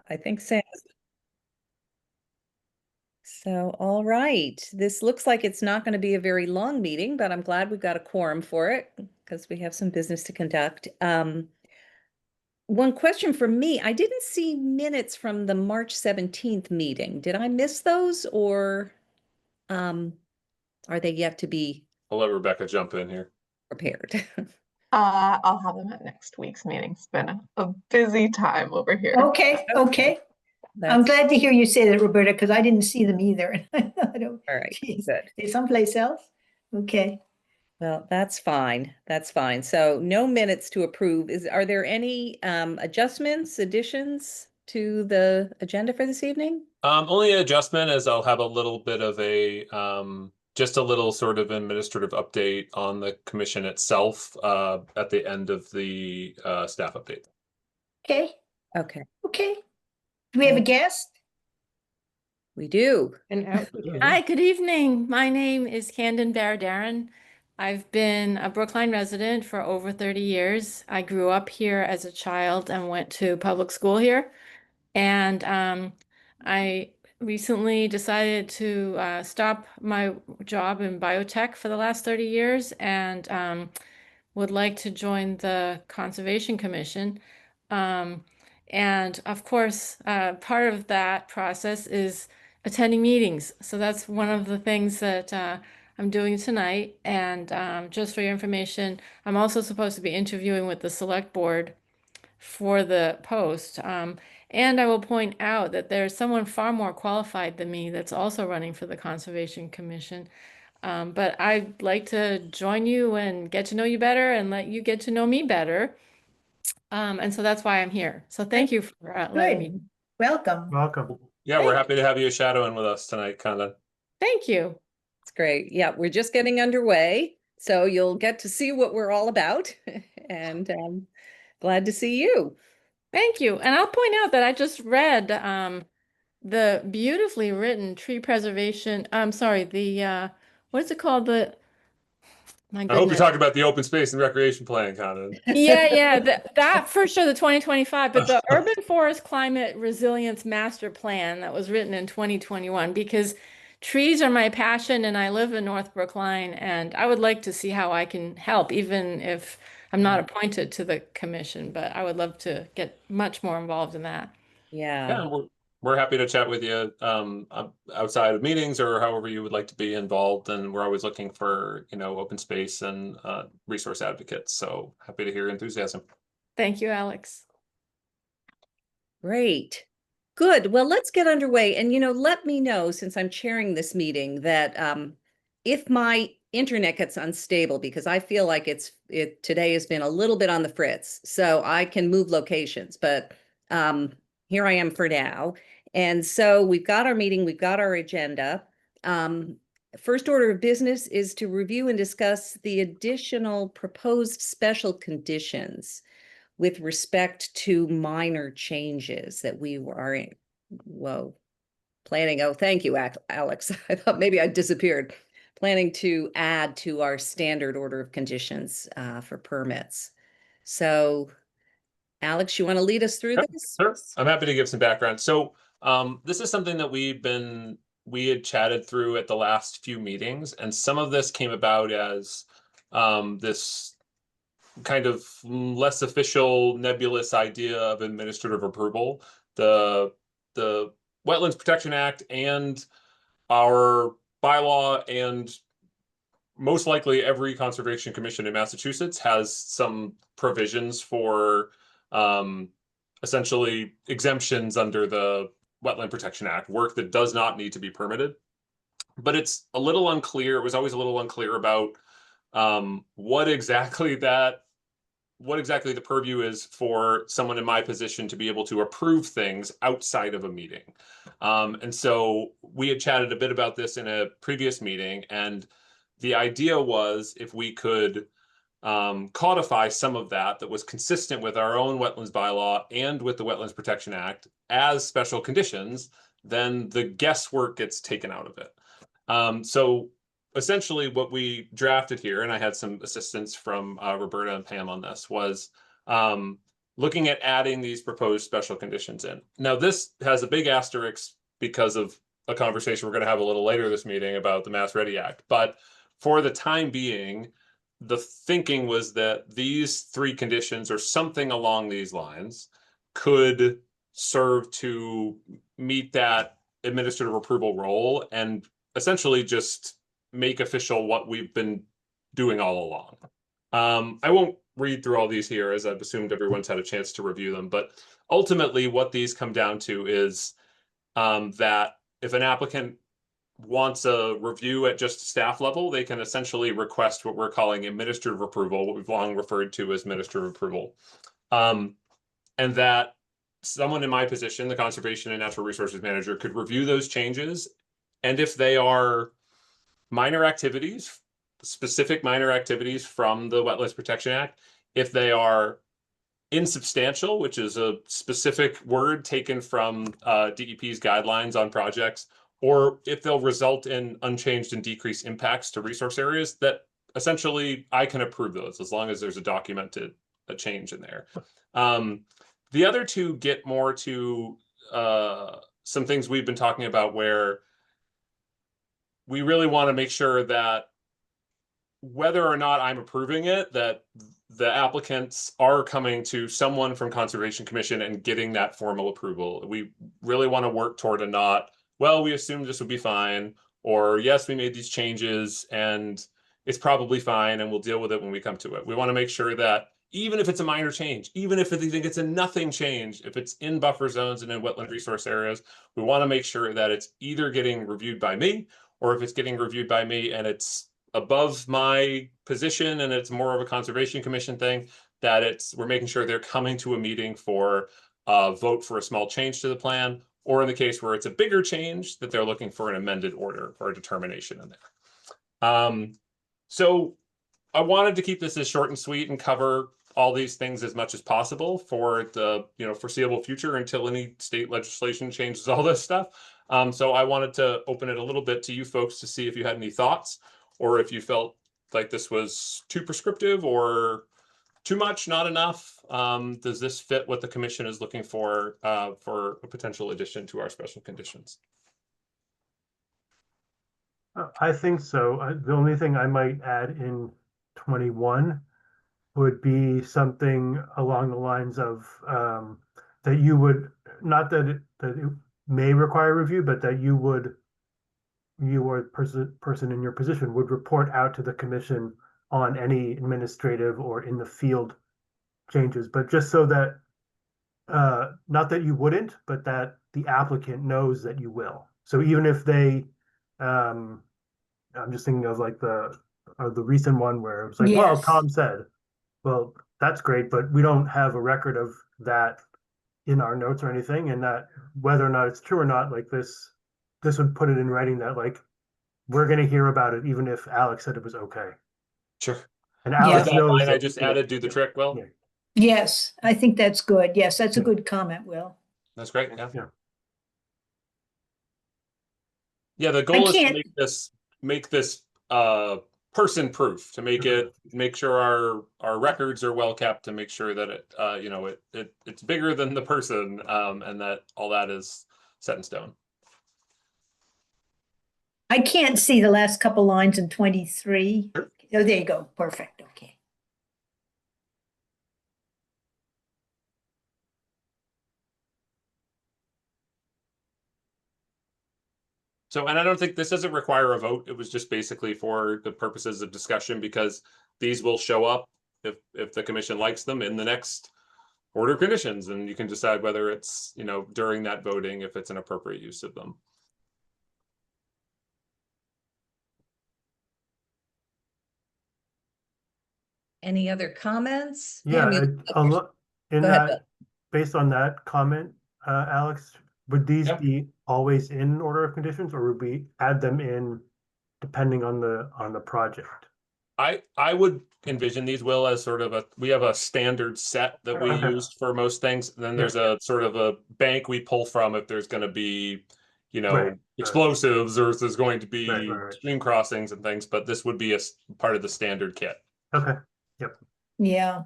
I think so. So, all right. This looks like it's not going to be a very long meeting, but I'm glad we've got a quorum for it because we have some business to conduct. One question for me, I didn't see minutes from the March 17th meeting. Did I miss those or um, are they yet to be I'll let Rebecca jump in here. prepared? I'll have them at next week's meeting. It's been a busy time over here. Okay, okay. I'm That's glad to hear you say that, Roberta, because I didn't see them either. I don't, all right. geez, Good. they someplace else? Okay. Well, that's fine. That's fine. So no minutes to approve. Are there any adjustments, additions to the agenda for this evening? Only adjustment is I'll have a little bit of a just a little sort of administrative update on the commission itself at the end of the staff update. Okay, Okay, okay. Do we have a guest? we do. Hi, good evening. My name is Candon Baradaran. I've been a Brookline resident for over 30 years. I grew up here as a child and went to public school here. And I recently decided to stop my job in biotech for the last 30 years and would like to join the Conservation Commission. And of course, part of that process is attending meetings. So that's one of the things that I'm doing tonight. And just for your information, I'm also supposed to be interviewing with the select board for the post. And I will point out that there's someone far more qualified than me that's also running for the Conservation Commission. But I'd like to join you and get to know you better and let you get to know me better. And so that's why I'm here. So thank you for letting me. Good. Welcome. Welcome. Yeah, we're happy to have you shadowing with us tonight, Candon. Thank you. It's great. Yeah, we're just getting underway. So you'll get to see what we're all about. And glad to see you. Thank you. And I'll point out that I just read the beautifully written tree preservation. I'm sorry, the what is it called? My I hope goodness. you're talking about the open space and recreation plan, Candon. Yeah, that for sure, the 2025, but the Urban Forest Climate Resilience Master Plan that was written in 2021, because trees are my passion and I live in North Brookline and I would like to see how I can help, even if I'm not appointed to the commission, but I would love to get much more involved in that. Yeah. Yeah, we're happy to chat with you outside of meetings or however you would like to be involved. And we're always looking for, open space and resource advocates. So happy to hear your enthusiasm. Thank you, Alex. Great. Good. Well, let's get underway. And, let me know, since I'm chairing this meeting, that if my internet gets unstable, because I feel like it today has been a little bit on the fritz, so I can move locations, but here I am for now. And so we've got our meeting, we've got our agenda. First order of business is to review and discuss the additional proposed special conditions with respect to minor changes that we are planning. Oh, thank you, Alex. I thought maybe I disappeared. Planning to add to our standard order of conditions for permits. So, Alex, you want to lead us through this? Sure. I'm happy to give some background. So this is something that we had chatted through at the last few meetings, and some of this came about as this kind of less official nebulous idea of administrative approval. The Wetlands Protection Act and our bylaw, and most likely every conservation commission in Massachusetts has some provisions for essentially exemptions under the Wetland Protection Act, work that does not need to be permitted. But it's a little unclear. It was always a little unclear about what exactly the purview is for someone in my position to be able to approve things outside of a meeting. And so we had chatted a bit about this in a previous meeting, and the idea was if we could codify some of that was consistent with our own wetlands bylaw and with the Wetlands Protection Act as special conditions, then the guesswork gets taken out of it. So essentially what we drafted here, and I had some assistance from Roberta and Pam on this, was looking at adding these proposed special conditions in. Now, this has a big asterisk because of a conversation we're going to have a little later this meeting about the Mass Ready Act. But for the time being, the thinking was that these 3 conditions or something along these lines could serve to meet that administrative approval role and essentially just make official what we've been doing all along. I won't read through all these here, as I've assumed everyone's had a chance to review them, but ultimately what these come down to is that if an applicant wants a review at just staff level, they can essentially request what we're calling administrative approval, what we've long referred to as administrative approval. And that someone in my position, the Conservation and Natural Resources Manager, could review those changes. And if they are minor activities, specific minor activities from the Wetlands Protection Act, if they are insubstantial, which is a specific word taken from DEP's guidelines on projects, or if they'll result in unchanged and decreased impacts to resource areas, that essentially I can approve those as long as there's a documented change in there. The other 2 get more to some things we've been talking about where we really want to make sure that whether or not I'm approving it, that the applicants are coming to someone from Conservation Commission and getting that formal approval. We really want to work toward a not, well, we assumed this would be fine, or yes, we made these changes and it's probably fine and we'll deal with it when we come to it. We want to make sure that even if it's a minor change, even if you think it's a nothing change, if it's in buffer zones and in wetland resource areas, we want to make sure that it's either getting reviewed by me, or if it's getting reviewed by me and it's above my position and it's more of a Conservation Commission thing, that we're making sure they're coming to a meeting for a vote for a small change to the plan, or in the case where it's a bigger change, that they're looking for an amended order or a determination in there. So I wanted to keep this as short and sweet and cover all these things as much as possible for the foreseeable future until any state legislation changes all this stuff. So I wanted to open it a little bit to you folks to see if you had any thoughts, or if you felt like this was too prescriptive or too much, not enough. Does this fit what the commission is looking for a potential addition to our special conditions? I think so. The only thing I might add in 21 would be something along the lines of that you would, not that it may require review, but that you or person in your position would report out to the commission on any administrative or in the field changes, but just so that not that you wouldn't, but that the applicant knows that you will. So even if they I'm just thinking of like the recent one where it was like, well, Yes. Tom said, well, that's great, but we don't have a record of that in our notes or anything, and that whether or not it's true or not, like this would put it in writing that like we're going to hear about it even if Alex said it was okay. Sure. And Yeah. Alex That knows line I that- just added do the trick, Will? Yeah. Yes, I think that's good. Yes, that's a good comment, Will. That's great. Yeah. Yeah. Yeah, the goal is to can't- make this person proof, to make sure our records are well kept, to make sure that it's bigger than the person, and that all that is set in stone. I can't see the last couple lines in 23. Sure. Oh, there you go. Perfect. Okay. So, and I don't think this doesn't require a vote. It was just basically for the purposes of discussion, because these will show up if the commission likes them in the next order of conditions, and you can decide whether it's, during that voting, if it's an appropriate use of them. Any other comments? Yeah, Pam, in Go ahead, that, based on that comment, Alex, would these Yep. be always in order of conditions, or would we add them in depending on the project? I would envision these, Will, as sort of we have a standard set that we Okay. use for most things. And then there's a sort of a bank we pull from if there's going to be, Right. explosives, or if there's going to be Right. stream crossings and things, but this would be a part of the standard kit. Okay. Yeah.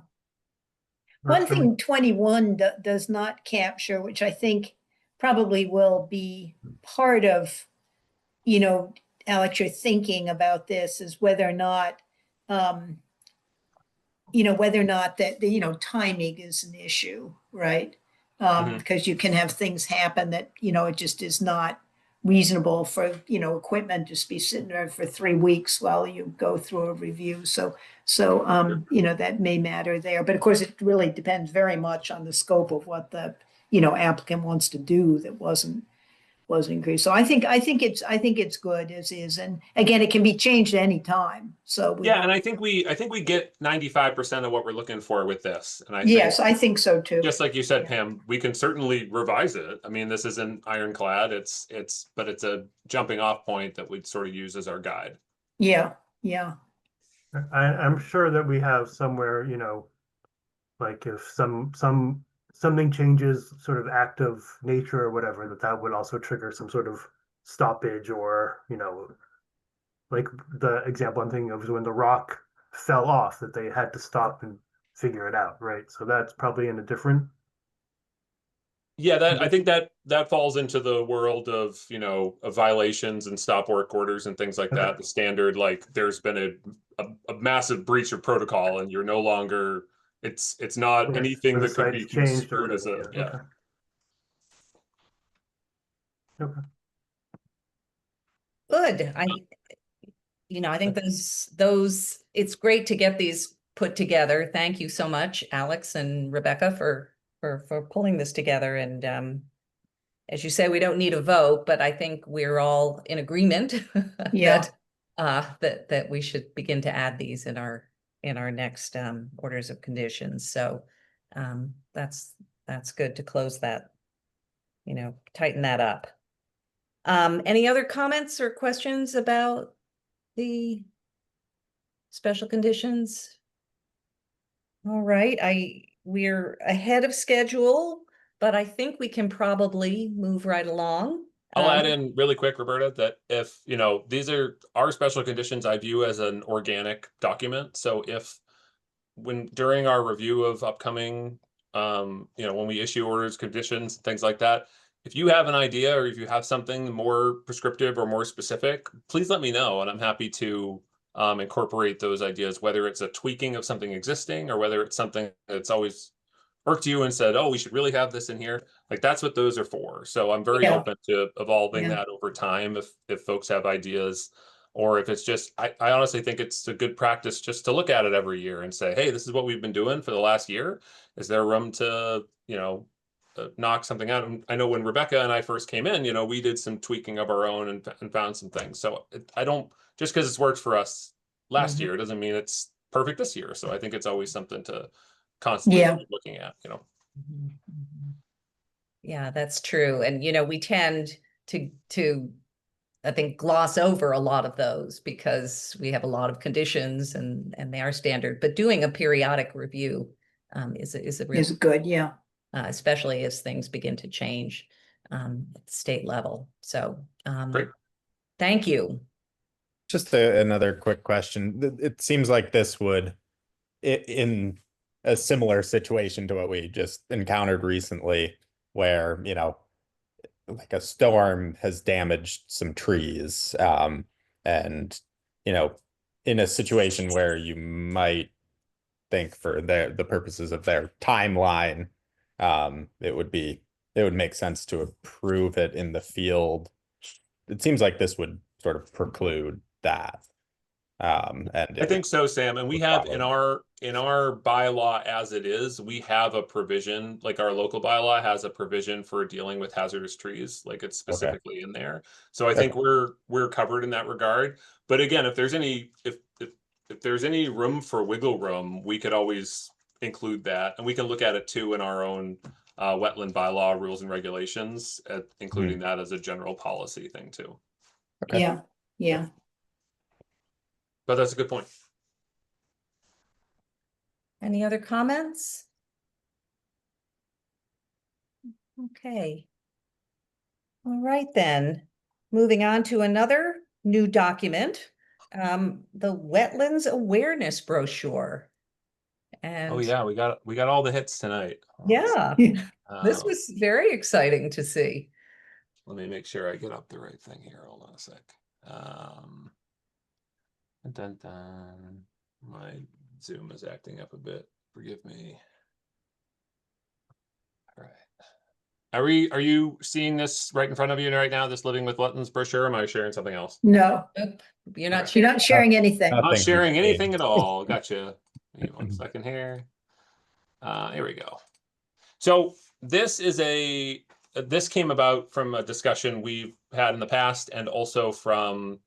One Should we- thing 21 does not capture, which I think probably will be part of, Alex, your thinking about this is whether or not, whether or not that, timing is an issue, right? Mhm. Because you can have things happen that, it just is not reasonable for, equipment just be sitting there for 3 weeks while you go through a review. So, that may matter there. But of course, it really depends very much on the scope of what the, applicant wants to do that wasn't increased. So I think it's good as is. And again, it can be changed at any time. So we Yeah, don't- and I think we get 95% of what we're looking for with this. And I yes, think, I think so too. just like you said, Yeah. Pam, we can certainly revise it. I mean, this isn't ironclad. But it's a jumping off point that we'd sort of use as our guide. Yeah. I'm sure that we have somewhere, like if something changes sort of active nature or whatever, that would also trigger some sort of stoppage or, like the example I'm thinking of is when the rock fell off that they had to stop and figure it out, right? So that's probably in a different. Yeah, I think that falls into the world of, of violations and stop work orders and things like that. Okay. The standard, like there's been a massive breach of protocol and you're no longer, it's not Okay, anything so the that could be site's changed or construed as a, whatever, yeah. Okay. Good. I think those, it's great to get these put together. Thank you so much, Alex and Rebecca, for pulling this together. And as you say, we don't need a vote, but I think we're all in agreement Yeah. that we should begin to add these in our next orders of conditions. So that's good to close that, tighten that up. Any other comments or questions about the special conditions? All right, we're ahead of schedule, but I think we can probably move right along. I'll add in really quick, Roberta, that if, these are our special conditions I view as an organic document. So if during our review of upcoming, when we issue orders, conditions, things like that, if you have an idea or if you have something more prescriptive or more specific, please let me know. And I'm happy to incorporate those ideas, whether it's a tweaking of something existing or whether it's something that's always worked to you and said, oh, we should really have this in here. Like that's what those are for. So I'm very Yeah. open to evolving Yeah. that over time if folks have ideas, or if it's just, I honestly think it's a good practice just to look at it every year and say, hey, this is what we've been doing for the last year. Is there room to, knock something out? And I know when Rebecca and I first came in, we did some tweaking of our own and found some things. So I don't, just because it's worked for us last Mhm. year doesn't mean it's perfect this year. So I think it's always something to constantly Yeah. be looking at, Yeah, that's true. And, we tend to, I think, gloss over a lot of those because we have a lot of conditions and they are standard, but doing a periodic review is a real, Is good. Yeah. especially as things begin to change at the state level. So, Great. thank you. Just another quick question. It seems like this would, in a similar situation to what we just encountered recently, where, like a storm has damaged some trees, and, in a situation where you might think for the purposes of their timeline, it would make sense to approve it in the field. It seems like this would sort of preclude that. And I think so, Sam. And we would have follow. in our bylaw as it is, we have a provision, like our local bylaw has a provision for dealing with hazardous trees, like it's specifically in there. So I think we're covered in that regard. But again, if there's any if there's any room for wiggle room, we could always include that, and we can look at it too in our own wetland bylaw rules and regulations, including that as a general policy thing too. Okay. Yeah. Yeah. But that's a good point. Any other comments? Okay. All right, then. Moving on to another new document, the Wetlands Awareness Brochure. And Oh yeah, we got all the hits tonight. yeah, this Uh, was very exciting to see. Let me make sure I get up the right thing here. Hold on a sec. Dun, dun. My Zoom is acting up a bit. Forgive me. All right. Are you seeing this right in front of you right now? This Living with Wetlands brochure? Am I sharing something else? No, Nope, you're not Okay. you're not sharing anything. Not Nothing sharing we've anything seen. at all. Gotcha. Give me 1 second here. Here we go. So this is this came about from a discussion we've had in the past and also from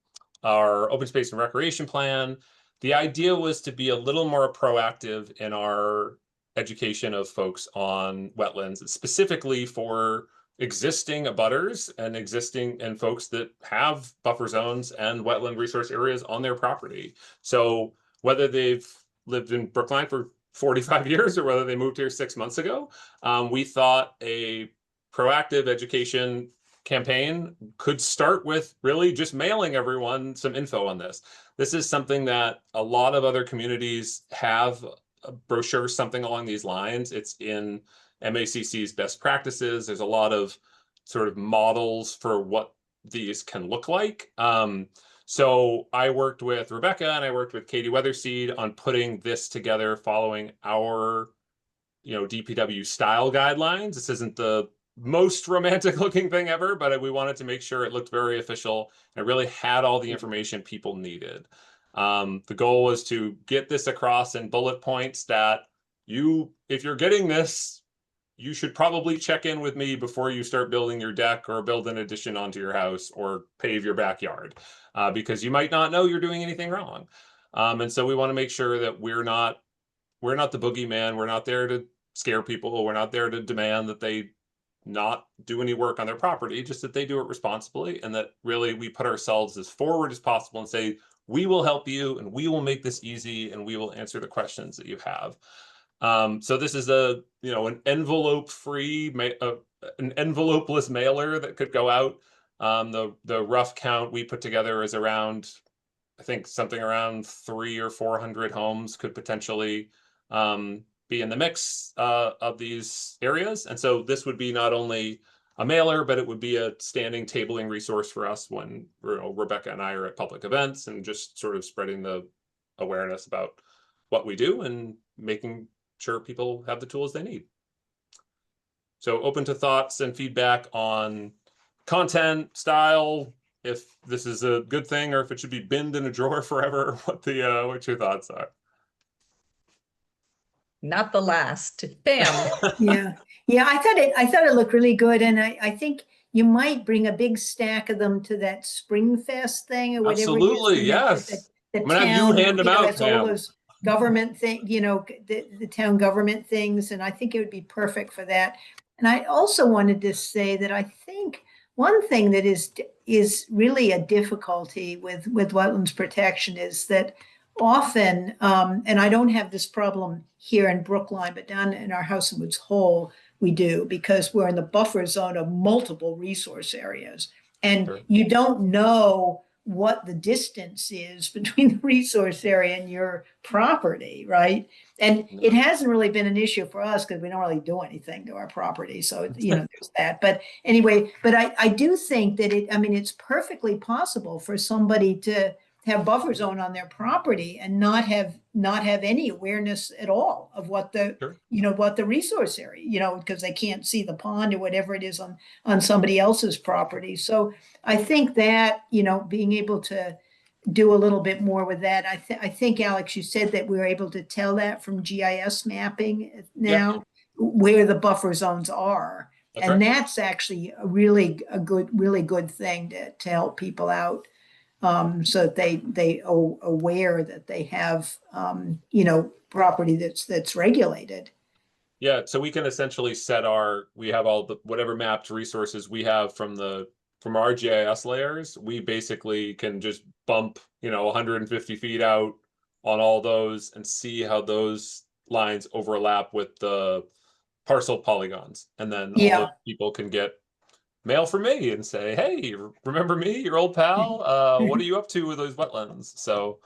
our open space and recreation plan. The idea was to be a little more proactive in our education of folks on wetlands, specifically for existing abutters and folks that have buffer zones and wetland resource areas on their property. So whether they've lived in Brookline for 45 years or whether they moved here 6 months ago, we thought a proactive education campaign could start with really just mailing everyone some info on this. This is something that a lot of other communities have a brochure, something along these lines. It's in MACC's best practices. There's a lot of sort of models for what these can look like. So I worked with Rebecca and I worked with Katie Weatherseed on putting this together following our, DPW style guidelines. This isn't the most romantic looking thing ever, but we wanted to make sure it looked very official and really had all the information people needed. The goal was to get this across in bullet points that if you're getting this, you should probably check in with me before you start building your deck or build an addition onto your house or pave your backyard, because you might not know you're doing anything wrong. And so we want to make sure that we're not the boogeyman. We're not there to scare people. We're not there to demand that they not do any work on their property, just that they do it responsibly, and that really we put ourselves as forward as possible and say, we will help you and we will make this easy and we will answer the questions that you have. So this is an envelope-free, an envelopeless mailer that could go out. The rough count we put together is around, I think something around 300 or 400 homes could potentially be in the mix of these areas. And so this would be not only a mailer, but it would be a standing tabling resource for us when Rebecca and I are at public events and just sort of spreading the awareness about what we do and making sure people have the tools they need. So open to thoughts and feedback on content, style, if this is a good thing or if it should be binned in a drawer forever, what your thoughts are. Not the last. Bam. Yeah, yeah, I thought it looked really good, and I think you might bring a big stack of them to that Spring Fest thing or whatever. Absolutely, it is, yes. The I'm gonna have you town, hand them out, has all Pam. those government thing, the town government things, and I think it would be perfect for that. And I also wanted to say that I think one thing that is really a difficulty with wetlands protection is that often, and I don't have this problem here in Brookline, but down in our House in Woods Hole, we do, because we're in the buffer zone of multiple resource areas. And Sure. you don't know what the distance is between the resource area and your property, right? And No. it hasn't really been an issue for us because we don't really do anything to our property. So, there's that. But anyway, but I do think that it's perfectly possible for somebody to have buffer zone on their property and not have any awareness at all of what the Sure. What the resource area, because they can't see the pond or whatever it is on somebody else's property. So I think that being able to do a little bit more with that. I think, Alex, you said that we were able to tell that from GIS mapping now where the buffer zones are. That's And right. that's actually a really good thing to help people out. So that they are aware that they have, property that's regulated. Yeah, so we can essentially we have all the whatever mapped resources we have from our GIS layers. We basically can just bump 150 feet out on all those and see how those lines overlap with the parcel polygons, and then all those people can get mail from me and say, hey, remember me, your old pal? What are you up to with those wetlands? So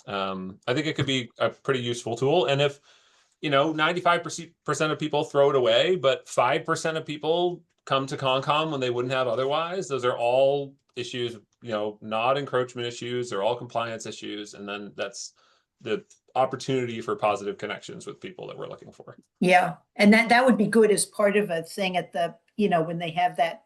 I think it could be a pretty useful tool. And if 95% of people throw it away, but 5% of people come to Concom when they wouldn't have otherwise. Those are all issues, not encroachment issues, they're all compliance issues. And then that's the opportunity for positive connections with people that we're looking for. Yeah, and that would be good as part of a thing at the, when they have that,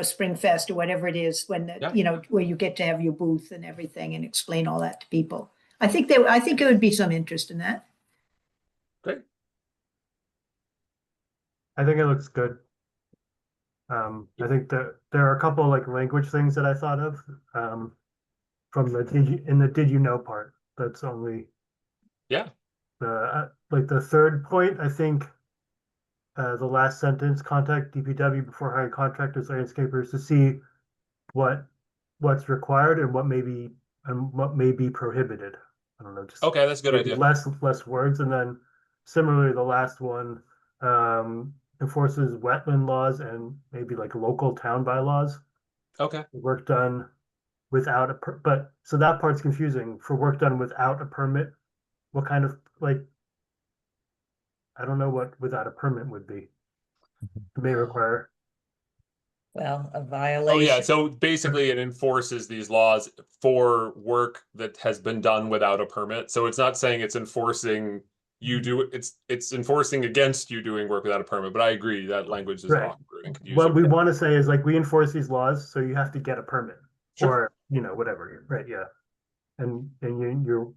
Spring Fest or whatever it is, when, Yeah. where you get to have your booth and everything and explain all that to people. I think it would be some interest in that. Great. I think it looks good. I think that there are a couple like language things that I thought of, from the did you know part. That's only Yeah. like the third point, I think, the last sentence, contact DPW before hiring contractors, landscapers to see what's required and what may be prohibited. I don't know, just Okay, that's a good maybe idea. less words. And then similarly, the last one, enforces wetland laws and maybe like local town bylaws. Okay. Work done without but so that part's confusing. For work done without a permit, what kind of I don't know what without a permit would be. It may require. Well, a Oh, yeah. violation. So basically, it enforces these laws for work that has been done without a permit. So it's not saying it's enforcing you do it's enforcing against you doing work without a permit. But I agree that language is Right. awkward and confusing. What we want to say is like we enforce these laws, so you have to get a permit. Sure. Or whatever. Right? Yeah. And you're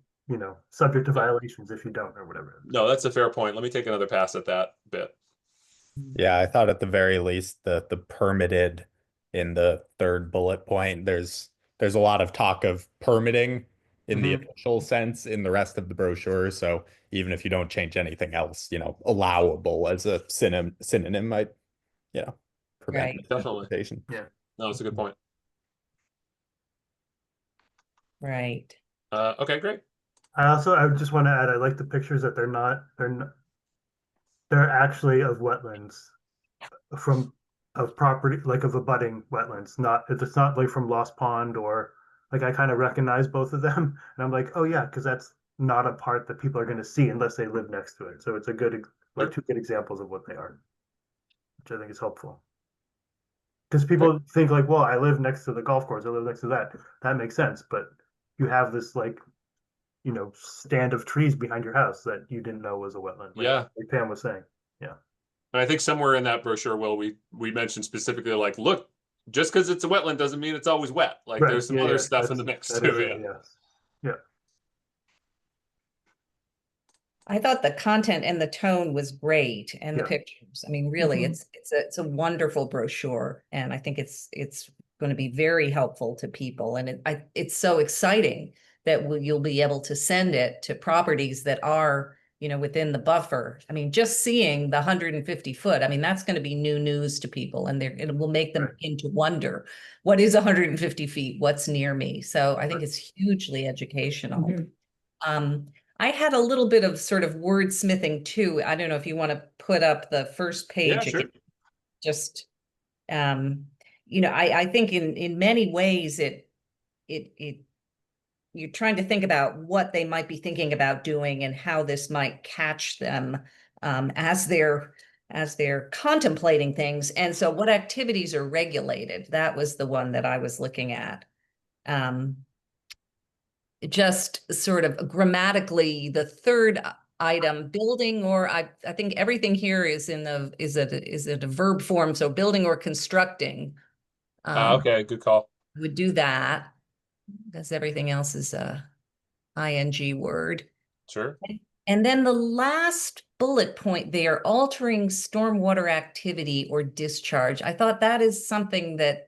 subject to violations if you don't or whatever. No, that's a fair point. Let me take another pass at that bit. Yeah, I thought at the very least the permitted in the third bullet point, there's a lot of talk of permitting in the official sense in the rest of the brochure. So even if you don't change anything else, allowable as a synonym might, prevent Right. Definitely. Yeah. No, it's a good point. Right. Okay, great. I just want to add, I like the pictures that they're actually of wetlands of property, like of abutting wetlands, it's not like from Lost Pond or like I kind of recognize both of them and I'm like, oh yeah, because that's not a part that people are going to see unless they live next to it. So it's two good examples of what they are, which I think is helpful. Because people think like, well, I live next to the golf course, I live next to that makes sense, but you have this stand of trees behind your house that you didn't know was a wetland. Yeah. Like Pam was saying. Yeah. And I think somewhere in that brochure, we mentioned specifically like, look, just because it's a wetland doesn't mean it's always wet. Like Right. there's some other stuff in the mix That too. is Yeah. it, yes. Yeah. I thought the content and the tone was great and the Yeah. pictures. I mean, really, Mhm. it's a wonderful brochure, and I think it's going to be very helpful to people. And it's so exciting that you'll be able to send it to properties that are, within the buffer. I mean, just seeing the 150 foot, I mean, that's going to be new news to people, and it will make them Right. begin to wonder, what is 150 feet? What's near me? So I think Right. it's hugely educational. Mhm. I had a little bit of sort of wordsmithing too. I don't know if you want to put up the first page Yeah, sure. again. Just, I think in many ways it you're trying to think about what they might be thinking about doing and how this might catch them as they're contemplating things. And so what activities are regulated? That was the one that I was looking at. Just sort of grammatically, the third item, building, or I think everything here is it a verb form, so building or constructing. Okay, good call. Would do that because everything else is a ing word. Sure. And then the last bullet point there, altering stormwater activity or discharge. I thought that is something that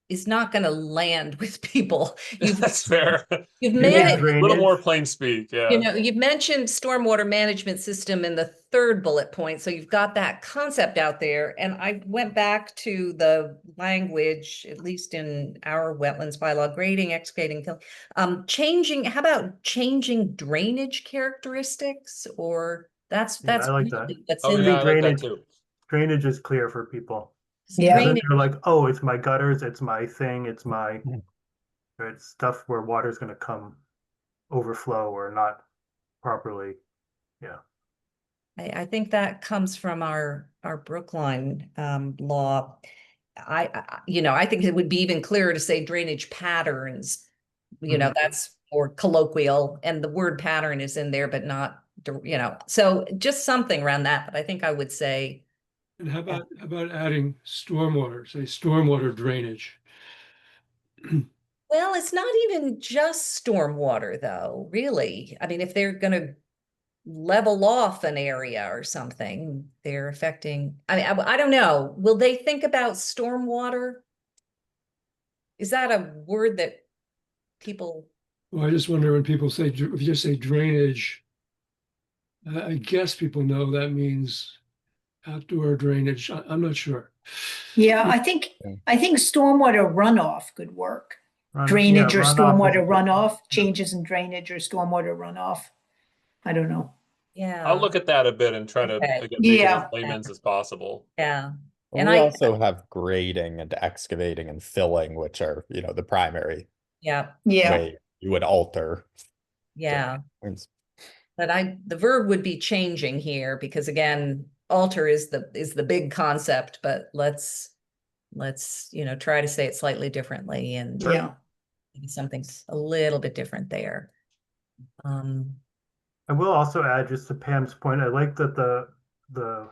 is not going to land with people. That's fair. You've You made mean it. A little more drainage? plain speak. Yeah. You've mentioned stormwater management system in the third bullet point, so you've got that concept out there. And I went back to the language, at least in our wetlands bylaw, grading, excavating, changing. How about changing drainage characteristics? Or that's Yeah, I like really that. what's Oh, in yeah, the I like that drainage. too. Drainage is clear for people. Yeah. Then drainage. they're like, oh, it's my gutters, it's my thing, it's my Yeah. it's stuff where water's gonna come overflow or not properly. Yeah. I think that comes from our Brookline law. I think it would be even clearer to say drainage patterns. That's more colloquial, and the word pattern is in there, but not, so just something around that. But I think I would say, And how about adding stormwater, say stormwater drainage? well, it's not even just stormwater though, really. I mean, if they're gonna level off an area or something, they're affecting, I don't know. Will they think about stormwater? Is that a word that people, Well, I just wonder when people say, if you just say drainage, I guess people know that means outdoor drainage. I'm not sure. Yeah, I think stormwater runoff could work. Drainage or runoff is stormwater a good- runoff, changes in drainage or stormwater runoff. I don't know. yeah. I'll look at that a bit and try to, Okay. again, make it as Yeah. layman's as possible. Yeah. Well, And we I- also have grading and excavating and filling, which are, the primary Yeah, Yeah, way you would alter yeah. things. But the verb would be changing here because again, alter is the big concept, but let's try to say it slightly differently and yeah. maybe something's a little bit different there. I will also add, just to Pam's point, I like that the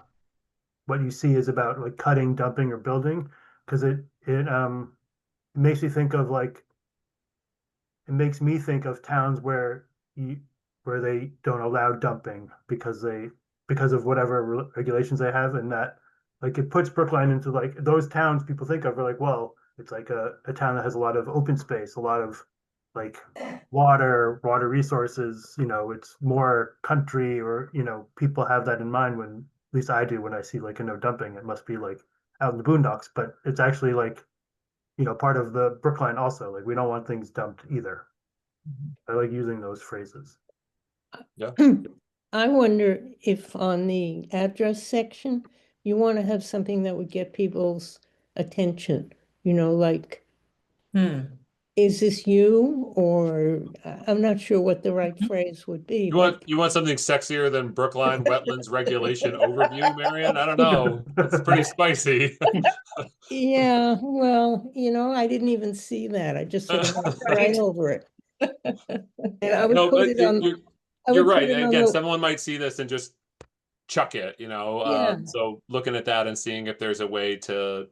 what you see is about like cutting, dumping, or building, because it makes you think of like, it makes me think of towns where they don't allow dumping because of whatever regulations they have, and that like it puts Brookline into like those towns people think of are like, well, it's like a town that has a lot of open space, a lot of like water resources, it's more country, or people have that in mind when, at least I do, when I see like a no dumping, it must be like out in the boondocks, but it's actually like, part of the Brookline also, like we don't want things dumped either. I like using those phrases. I wonder if on the address section, you want to have something that would get people's attention, like, is this you? Or I'm not sure what the right phrase would be. You want something sexier than Brookline Wetlands Regulation Overview, Marion? I don't know. That's pretty spicy. Yeah, well, I didn't even see that. I just sort of went right over it. And I would No, put but it on. you're right. Again, someone might see this and just chuck it, Yeah. so looking at that and seeing if there's a way to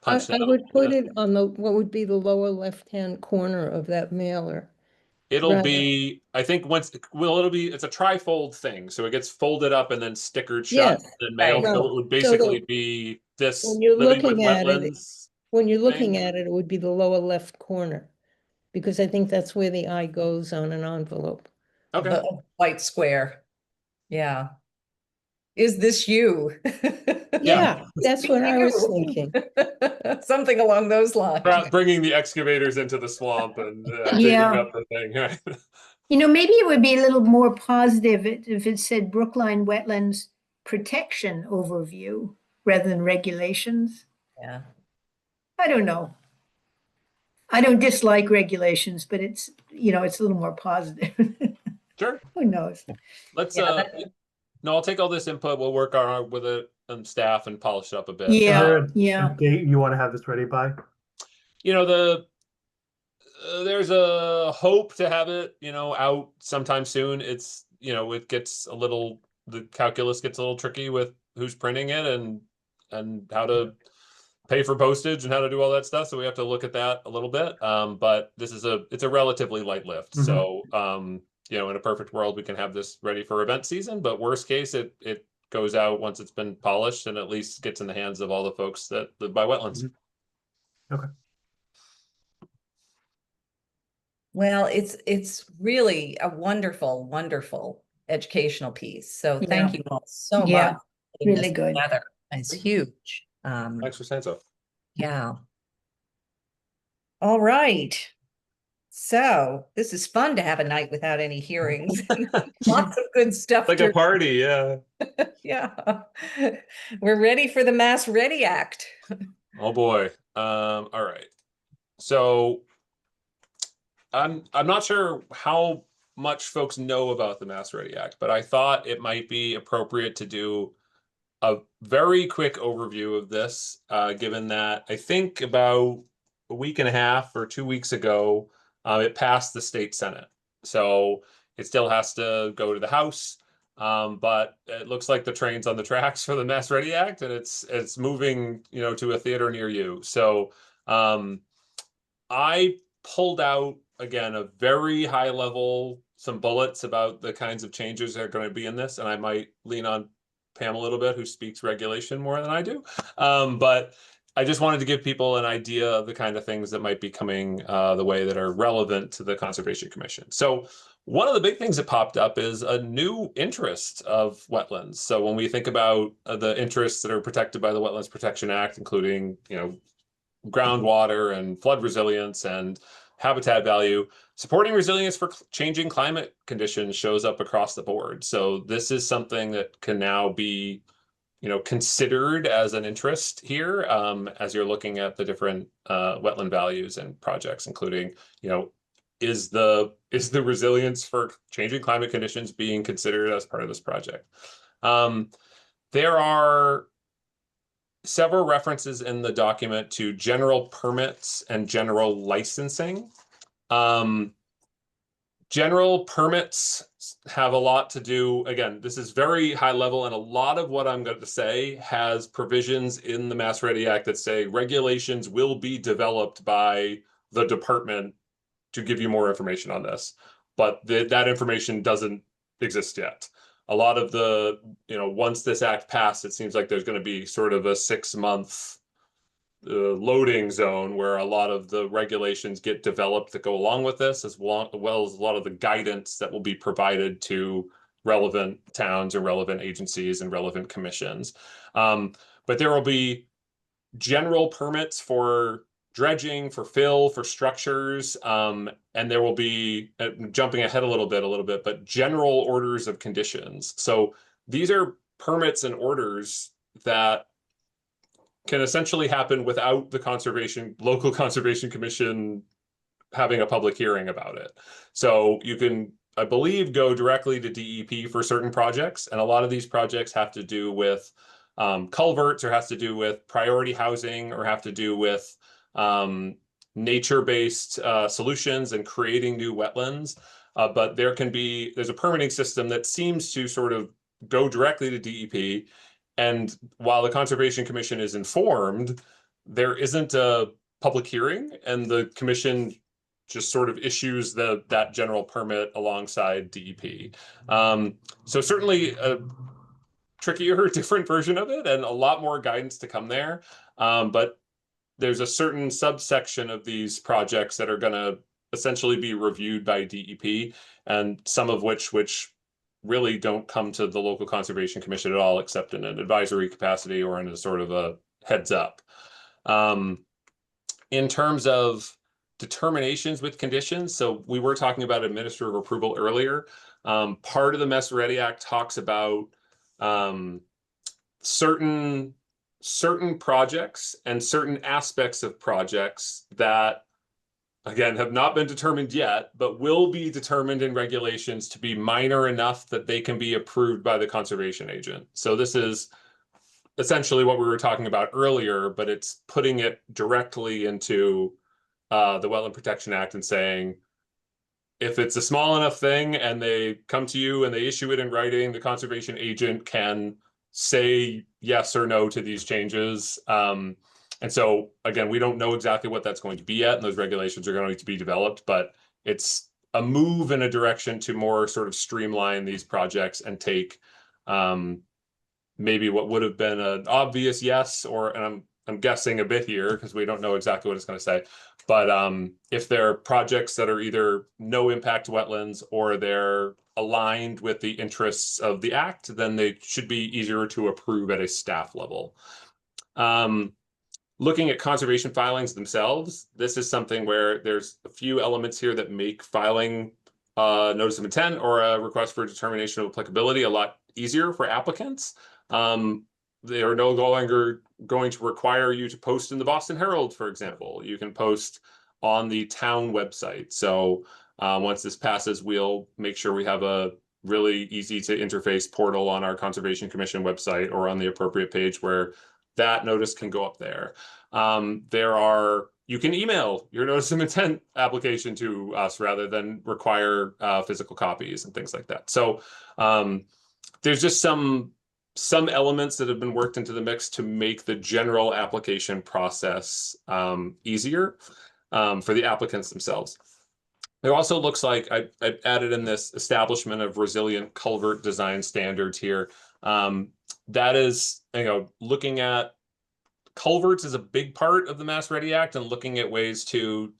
punch I that. would put it on what would be the lower left-hand corner of that mailer. It'll rather- be, I think it's a tri-fold thing. So it gets folded up and then stickered shut Yes. and mailed. Right. So it would basically be this when you're living with looking at it, wetlands. When you're looking thing. at it, it would be the lower left corner. Because I think that's where the eye goes on an envelope. Okay. The white square. Yeah. Is this you? Yeah, that's what I was You. thinking. Something along those lines. Bringing the excavators into the swamp and digging Yeah. up the thing. Right? Maybe it would be a little more positive if it said Brookline Wetlands Protection Overview rather than regulations. Yeah. I don't know. I don't dislike regulations, but it's a little more positive. Sure. Who knows? Let's Yeah, no, I'll take all this input. We'll work on with it and staff and polish it up a bit. Is Yeah. there a Yeah. date you want to have this ready by? There's a hope to have it, out sometime soon. It's, it gets the calculus gets a little tricky with who's printing it and how to pay for postage and how to do all that stuff. So we have to look at that a little bit. But it's a relatively light lift. Mhm. So, in a perfect world, we can have this ready for event season, but worst case, it goes out once it's been polished and at least gets in the hands of all the folks that live by wetlands. Okay. Well, it's really a wonderful, wonderful educational piece. So thank Yeah. you all so Yeah, much. for putting really this good. together. It's huge. Thanks for saying so. Yeah. All right. So this is fun to have a night without any hearings. Lots of good stuff. Like a party, yeah. Yeah. We're ready for the Mass Ready Act. Oh boy. All right. So I'm not sure how much folks know about the Mass Ready Act, but I thought it might be appropriate to do a very quick overview of this, given that I think about a week and a half or 2 weeks ago, it passed the state Senate. So it still has to go to the House, but it looks like the train's on the tracks for the Mass Ready Act, and it's moving, to a theater near you. So I pulled out, again, a very high level, some bullets about the kinds of changes that are going to be in this, and I might lean on Pam a little bit, who speaks regulation more than I do. But I just wanted to give people an idea of the kind of things that might be coming the way that are relevant to the Conservation Commission. So one of the big things that popped up is a new interest of wetlands. So when we think about the interests that are protected by the Wetlands Protection Act, including, groundwater and flood resilience and habitat value, supporting resilience for changing climate conditions shows up across the board. So this is something that can now be, considered as an interest here, as you're looking at the different wetland values and projects, including, is the resilience for changing climate conditions being considered as part of this project? There are several references in the document to general permits and general licensing. General permits have a lot to do, again, this is very high level, and a lot of what I'm going to say has provisions in the Mass Ready Act that say regulations will be developed by the department to give you more information on this. But that information doesn't exist yet. A lot of the, once this act passed, it seems like there's going to be sort of a 6-month loading zone where a lot of the regulations get developed that go along with this, as well as a lot of the guidance that will be provided to relevant towns and relevant agencies and relevant commissions. But there will be general permits for dredging, for fill, for structures, and there will be, jumping ahead a little bit, but general orders of conditions. So these are permits and orders that can essentially happen without the local conservation commission having a public hearing about it. So you can, I believe, go directly to DEP for certain projects, and a lot of these projects have to do with culverts, or has to do with priority housing, or have to do with nature-based solutions and creating new wetlands. But there's a permitting system that seems to sort of go directly to DEP. And while the Conservation Commission is informed, there isn't a public hearing, and the commission just sort of issues that general permit alongside DEP. So certainly a trickier, different version of it, and a lot more guidance to come there. But there's a certain subsection of these projects that are going to essentially be reviewed by DEP, and some of which really don't come to the local conservation commission at all, except in an advisory capacity or in a sort of a heads up. In terms of determinations with conditions, so we were talking about administrative approval earlier. Part of the Mass Ready Act talks about certain projects and certain aspects of projects that, again, have not been determined yet, but will be determined in regulations to be minor enough that they can be approved by the conservation agent. So this is essentially what we were talking about earlier, but it's putting it directly into the Wetland Protection Act and saying, if it's a small enough thing and they come to you and they issue it in writing, the conservation agent can say yes or no to these changes. And so, again, we don't know exactly what that's going to be yet, and those regulations are going to be developed, but it's a move in a direction to more sort of streamline these projects and take maybe what would have been an obvious yes, and I'm guessing a bit here because we don't know exactly what it's going to say, but if they're projects that are either no impact wetlands or they're aligned with the interests of the act, then they should be easier to approve at a staff level. Looking at conservation filings themselves, this is something where there's a few elements here that make filing notice of intent or a request for determination of applicability a lot easier for applicants. They are no longer going to require you to post in the Boston Herald, for example. You can post on the town website. So Once this passes, we'll make sure we have a really easy to interface portal on our Conservation Commission website or on the appropriate page where that notice can go up there. You can email your notice of intent application to us rather than require physical copies and things like that. So there's just some elements that have been worked into the mix to make the general application process easier for the applicants themselves. It also looks like I added in this establishment of resilient culvert design standards here. That is, looking at culverts is a big part of the Mass Ready Act, and looking at ways to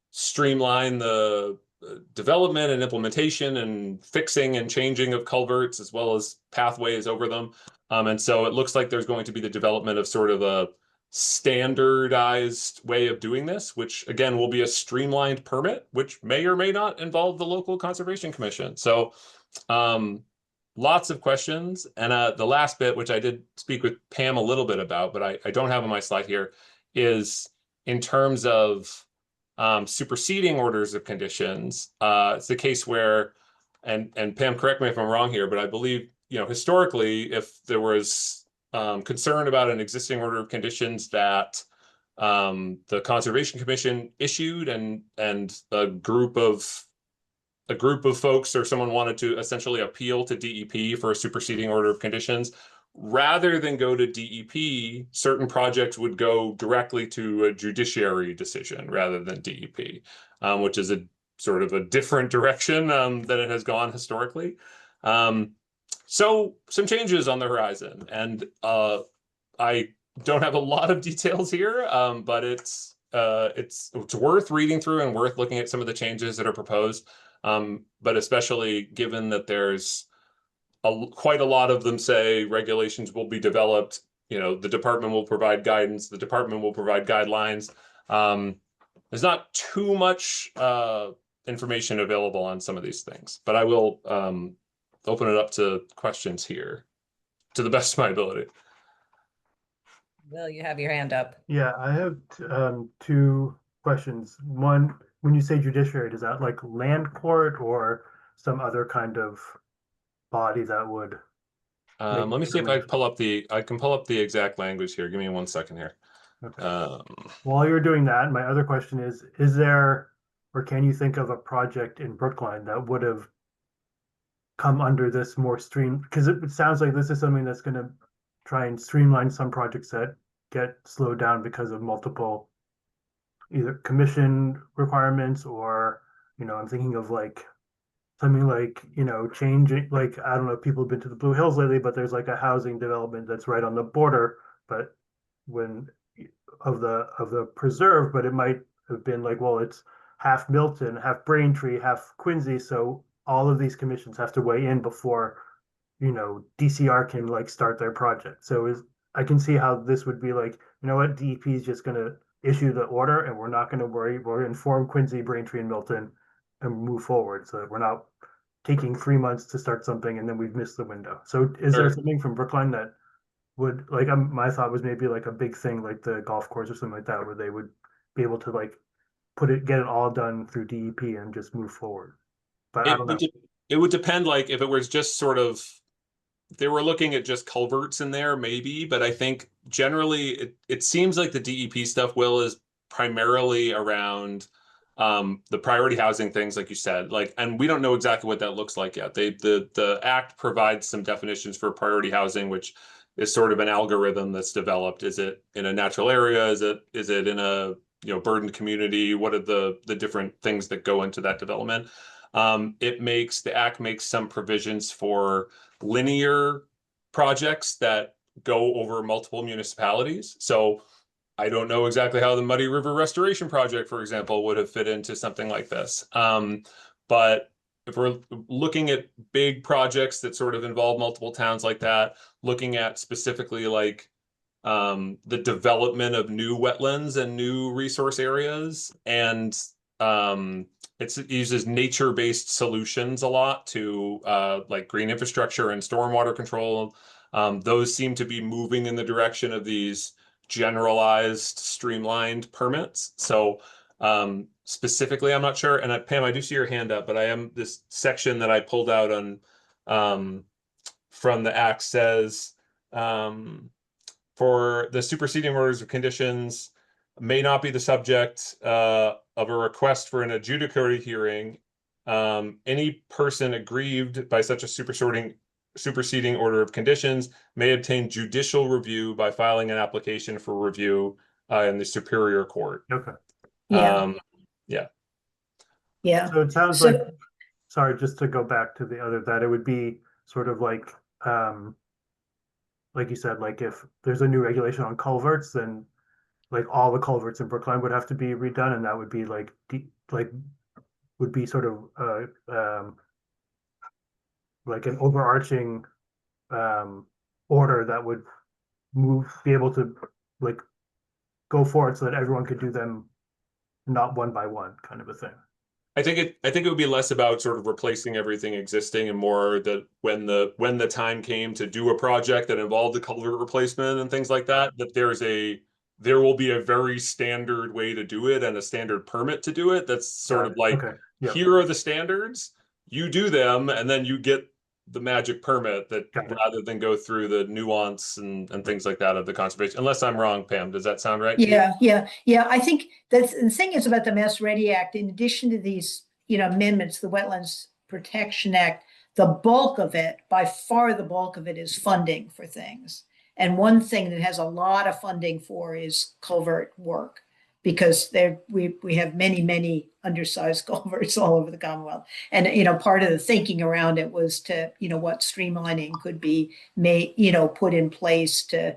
streamline the development and implementation and fixing and changing of culverts, as well as pathways over them. And so it looks like there's going to be the development of sort of a standardized way of doing this, which again will be a streamlined permit, which may or may not involve the local Conservation Commission. So lots of questions. And the last bit, which I did speak with Pam a little bit about, but I don't have on my slide here, is in terms of superseding orders of conditions. It's the case where, and Pam, correct me if I'm wrong here, but I believe, historically, if there was concern about an existing order of conditions that the Conservation Commission issued, and a group of folks or someone wanted to essentially appeal to DEP for a superseding order of conditions, rather than go to DEP, certain projects would go directly to a judiciary decision rather than DEP, which is a sort of a different direction than it has gone historically. So some changes on the horizon, and I don't have a lot of details here, but it's worth reading through and worth looking at some of the changes that are proposed. But especially given that there's quite a lot of them say regulations will be developed, the department will provide guidance, the department will provide guidelines. There's not too much information available on some of these things, but I will open it up to questions here to the best of my ability. Will, you have your hand up. Yeah, I have two questions. One, when you say judiciary, does that like land court or some other kind of body that would? Let me see if I can pull up the exact language here. Give me 1 second here. Okay. While you're doing that, my other question is there, or can you think of a project in Brookline that would have come under this more because it sounds like this is something that's going to try and streamline some projects that get slowed down because of multiple either commission requirements or, I'm thinking of like something like, changing, like, I don't know if people have been to the Blue Hills lately, but there's like a housing development that's right on the border, but of the preserve, but it might have been like, well, it's half Milton, half Braintree, half Quincy. So all of these commissions have to weigh in before, DCR can like start their project. So I can see how this would be like, what, DEP is just going to issue the order and we're not going to worry. We're inform Quincy, Braintree, and Milton and move forward so that we're not taking 3 months to start something and then we've missed the window. So is there something from Brookline that would like, my thought was maybe like a big thing like the golf course or something like that, where they would be able to like get it all done through DEP and just move forward. But I don't know. It would depend, like if it was just sort of, they were looking at just culverts in there, maybe, but I think generally it seems like the DEP stuff, Will, is primarily around the priority housing things, like you said, like, and we don't know exactly what that looks like yet. The act provides some definitions for priority housing, which is sort of an algorithm that's developed. Is it in a natural area? Is it in a burdened community? What are the different things that go into that development? The act makes some provisions for linear projects that go over multiple municipalities. So I don't know exactly how the Muddy River Restoration Project, for example, would have fit into something like this. But if we're looking at big projects that sort of involve multiple towns like that, looking at specifically like the development of new wetlands and new resource areas, and it uses nature-based solutions a lot to like green infrastructure and stormwater control. Those seem to be moving in the direction of these generalized, streamlined permits. So specifically, I'm not sure. And Pam, I do see your hand up, but this section that I pulled out on from the act says for the superseding orders of conditions may not be the subject of a request for an adjudicatory hearing. Any person aggrieved by such a superseding order of conditions may obtain judicial review by filing an application for review in the Superior Court. Okay. Yeah. So it sounds So- like, sorry, just to go back to the other, that it would be sort of like you said, like if there's a new regulation on culverts, then like all the culverts in Brookline would have to be redone, and that would be like would be sort of like an overarching order that would be able to like go forward so that everyone could do them not one by one kind of a thing. I think it would be less about sort of replacing everything existing and more that when the time came to do a project that involved the culvert replacement and things like that, that there will be a very standard way to do it and a standard permit to do it. That's sort of like, Okay. Yep. here are the standards, you do them, and then you get the magic permit that Got it. rather than go through the nuance and things like that of the conservation. Unless I'm wrong, Pam, does that sound right to you? Yeah. I think that's the thing is about the Mass Ready Act, in addition to these, amendments, the Wetlands Protection Act, the bulk of it, by far the bulk of it, is funding for things. And one thing that has a lot of funding for is culvert work, because we have many undersized culverts all over the Commonwealth. And, part of the thinking around it was to, what streamlining could be made, put in place to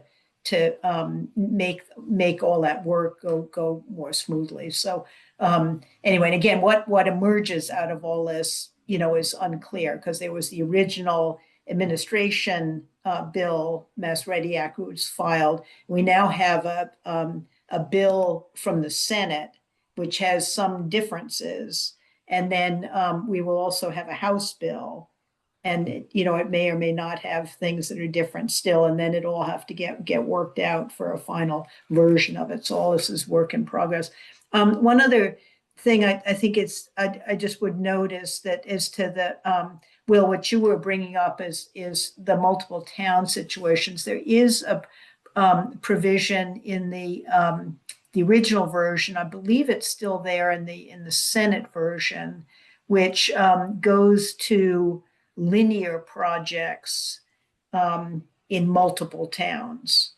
make all that work go more smoothly. So anyway, and again, what emerges out of all this, is unclear, because there was the original administration bill, Mass Ready Act, which was filed. We now have a bill from the Senate, which has some differences. And then we will also have a House bill. And, it may or may not have things that are different still. And then it'll all have to get worked out for a final version of it. So all this is work in progress. One other thing I think I just would notice that as to the, Will, what you were bringing up is the multiple town situations. There is a provision in the original version. I believe it's still there in the Senate version, which goes to linear projects in multiple towns,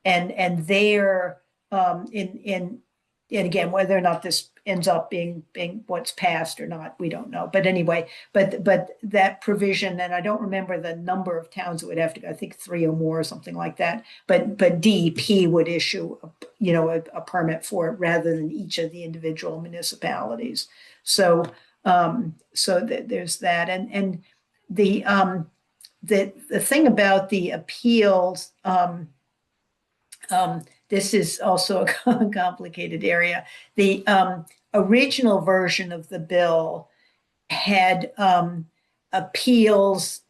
and there and again, whether or not this ends up being what's passed or not, we don't know. But anyway, but that provision, and I don't remember the number of towns it would have to go, I think 3 or more or something like that. But DEP would issue a permit for it rather than each of the individual municipalities. So there's that, and the thing about the appeals, this is also a complicated area. The original version of the bill had appeals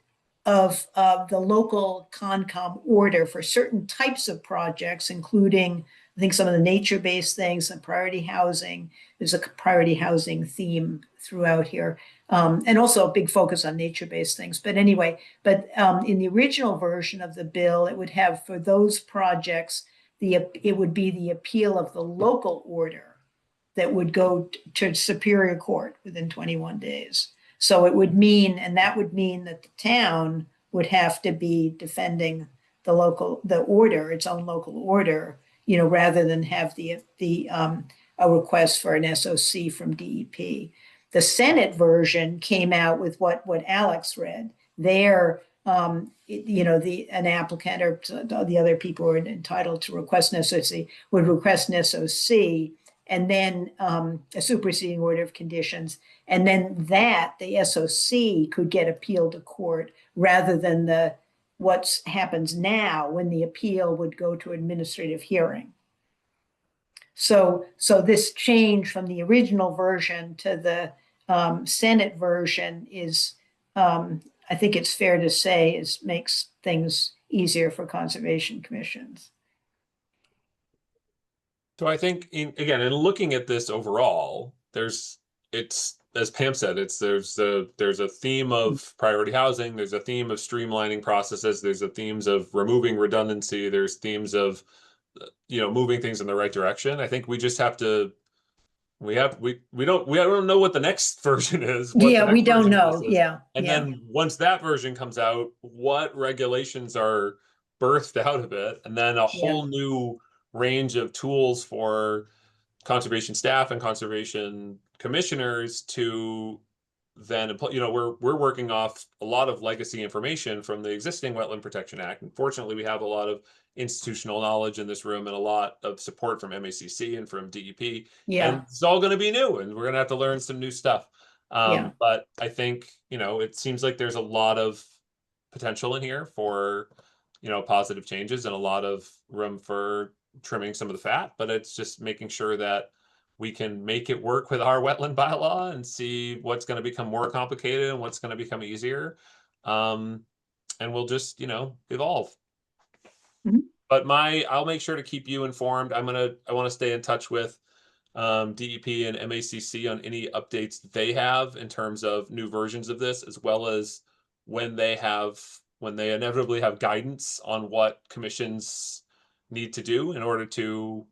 of the local Concom order for certain types of projects, including, I think, some of the nature-based things and priority housing. There's a priority housing theme throughout here, and also a big focus on nature-based things. But anyway, in the original version of the bill, it would have, for those projects, it would be the appeal of the local order that would go to Superior Court within 21 days. So it would mean, that the town would have to be defending the order, its own local order, rather than have a request for an SOC from DEP. The Senate version came out with what Alex read. There, an applicant or the other people who are entitled to request an SOC would request an SOC, and then a superseding order of conditions, and then the SOC could get appealed to court rather than what happens now when the appeal would go to administrative hearing. So this change from the original version to the Senate version is, I think it's fair to say, makes things easier for conservation commissions. So I think, in looking at this overall, it's, as Pam said, there's a theme of priority housing, there's a theme of streamlining processes, there's a themes of removing redundancy, there's themes of, moving things in the right direction. I think we just have to, we don't know what the next version is. what the Yeah, we next don't version of know. this is. Yeah. And yeah. then once that version comes out, what regulations are birthed out of it? And then a whole new range of tools for conservation staff and conservation commissioners to then, we're working off a lot of legacy information from the existing Wetland Protection Act. And fortunately, we have a lot of institutional knowledge in this room and a lot of support from MACC and from DEP. Yeah. And it's all going to be new, and we're going to have to learn some new stuff. Yeah. But I think, it seems like there's a lot of potential in here for, positive changes and a lot of room for trimming some of the fat, but it's just making sure that we can make it work with our wetland bylaw and see what's going to become more complicated and what's going to become easier. And we'll just, evolve. Mhm. But I'll make sure to keep you informed. I want to stay in touch with DEP and MACC on any updates they have in terms of new versions of this, as well as when they inevitably have guidance on what commissions need to do in order to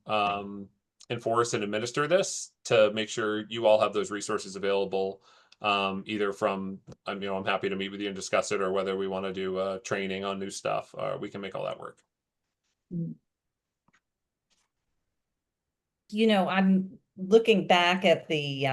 enforce and administer this, to make sure you all have those resources available, either from, I'm happy to meet with you and discuss it, or whether we want to do training on new stuff. We can make all that work. I'm looking back at the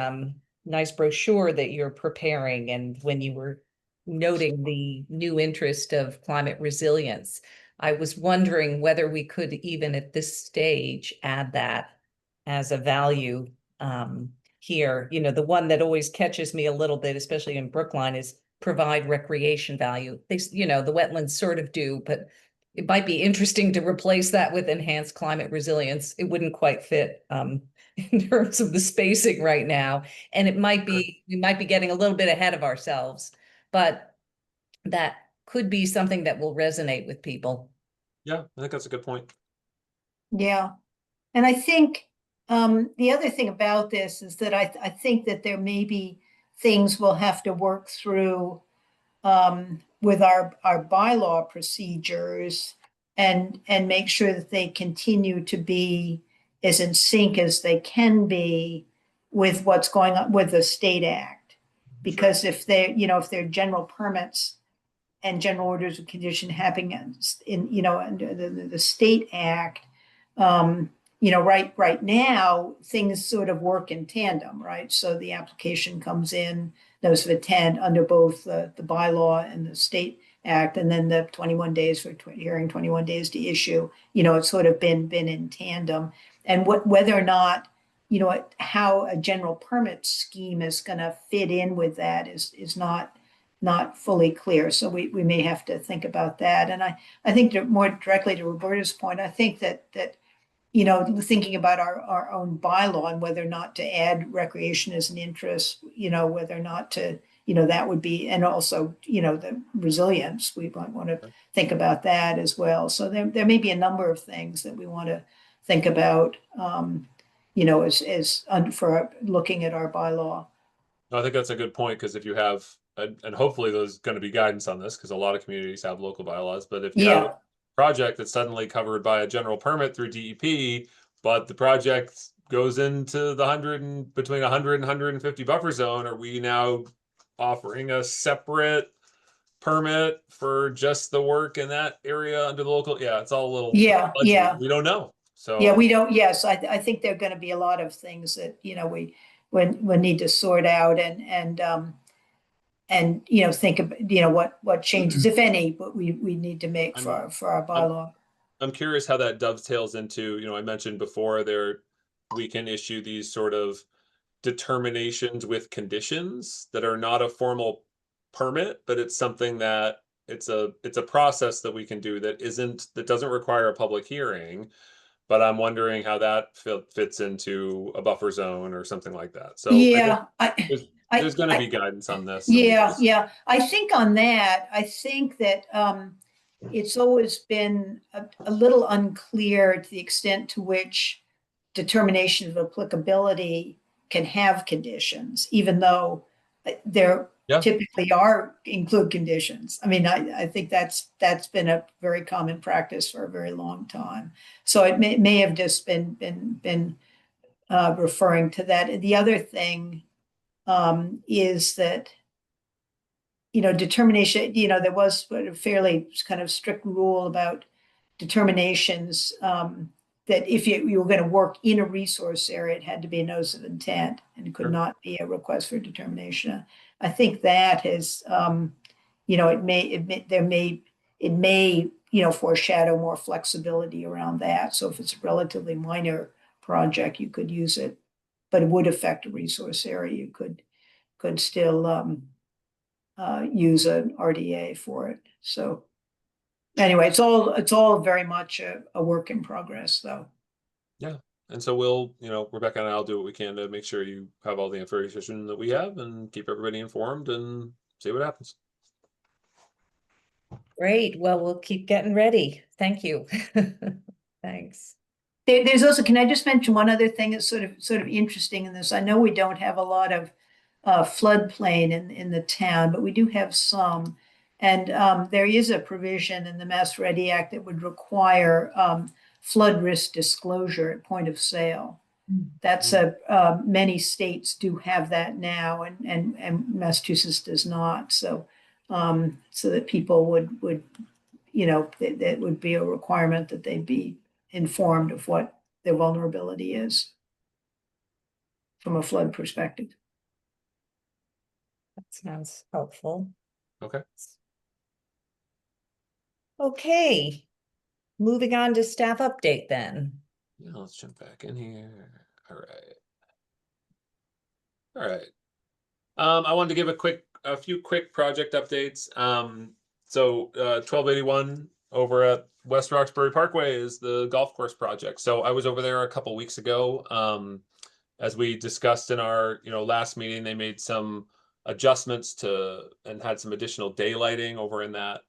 nice brochure that you're preparing, and when you were noting the new interest of climate resilience, I was wondering whether we could even at this stage add that as a value here. The one that always catches me a little bit, especially in Brookline, is provide recreation value. They, the wetlands sort of do, but it might be interesting to replace that with enhanced climate resilience. It wouldn't quite fit in terms of the spacing right now. And we might be getting a little bit ahead of ourselves, but that could be something that will resonate with people. Yeah, I think that's a good point. Yeah. And I think the other thing about this is that I think that there may be things we'll have to work through with our bylaw procedures and make sure that they continue to be as in sync as they can be with what's going on with the state act. Because if they're general permits and general orders of condition happening under the state act, right now things sort of work in tandem, right? So the application comes in, notice of intent under both the bylaw and the state act, and then the 21 days for hearing, 21 days to issue. It's sort of been in tandem, and whether or not how a general permit scheme is going to fit in with that is not fully clear. So we may have to think about that. And I think that more directly to Roberta's point, I think that thinking about our own bylaw and whether or not to add recreation as an interest, whether or not to, that would be, and also, the resilience, we might want to think about that as well. So there may be a number of things that we want to think about, for looking at our bylaw. I think that's a good point, because if you have, and hopefully there's going to be guidance on this, because a lot of communities have local bylaws, but if you have a project that's suddenly covered by a general permit through DEP, but the project goes into the between 100 and 150 buffer zone, are we now offering a separate permit for just the work in that area under the local? Yeah, it's all a little fudgy. We don't know. So we don't. Yes, I think there are going to be a lot of things that we need to sort out and think about what changes, if any, but we need to make for our bylaw. I'm curious how that dovetails into, I mentioned before we can issue these sort of determinations with conditions that are not a formal permit, but it's something that it's a process that we can do that doesn't require a public hearing. But I'm wondering how that fits into a buffer zone or something like that. So yeah, there's going to be guidance on this. Yeah. I think on that, I think that it's always been a little unclear to the extent to which determination of applicability can have conditions, even though there Yeah. typically include conditions. I mean, I think that's been a very common practice for a very long time. So it may have just been referring to that. The other thing is that, determination, there was a fairly kind of strict rule about determinations, that if you were going to work in a resource area, it had to be a notice of intent and could Sure. not be a request for determination. I think that has, it may foreshadow more flexibility around that. So if it's a relatively minor project, you could use it, but it would affect a resource area. You could still use an RDA for it. So anyway, it's all very much a work in progress, though. And so we'll, Rebecca and I'll do what we can to make sure you have all the information that we have and keep everybody informed and see what happens. Great. Well, we'll keep getting ready. Thank you. Thanks. There's also, can I just mention one other thing that's sort of interesting in this? I know we don't have a lot of floodplain in the town, but we do have some. And there is a provision in the Mass Ready Act that would require flood risk disclosure at point of sale. That's many states do have that now, and Massachusetts does not. So so that people would that would be a requirement that they'd be informed of what their vulnerability is from a flood perspective. That sounds helpful. Okay. Okay. Moving on to staff update then. Yeah, let's jump back in here. All right. I wanted to give a few quick project updates. So 1281 over at West Roxbury Parkway is the golf course project. So I was over there a couple weeks ago. As we discussed in our last meeting, they made some adjustments and had some additional daylighting over in that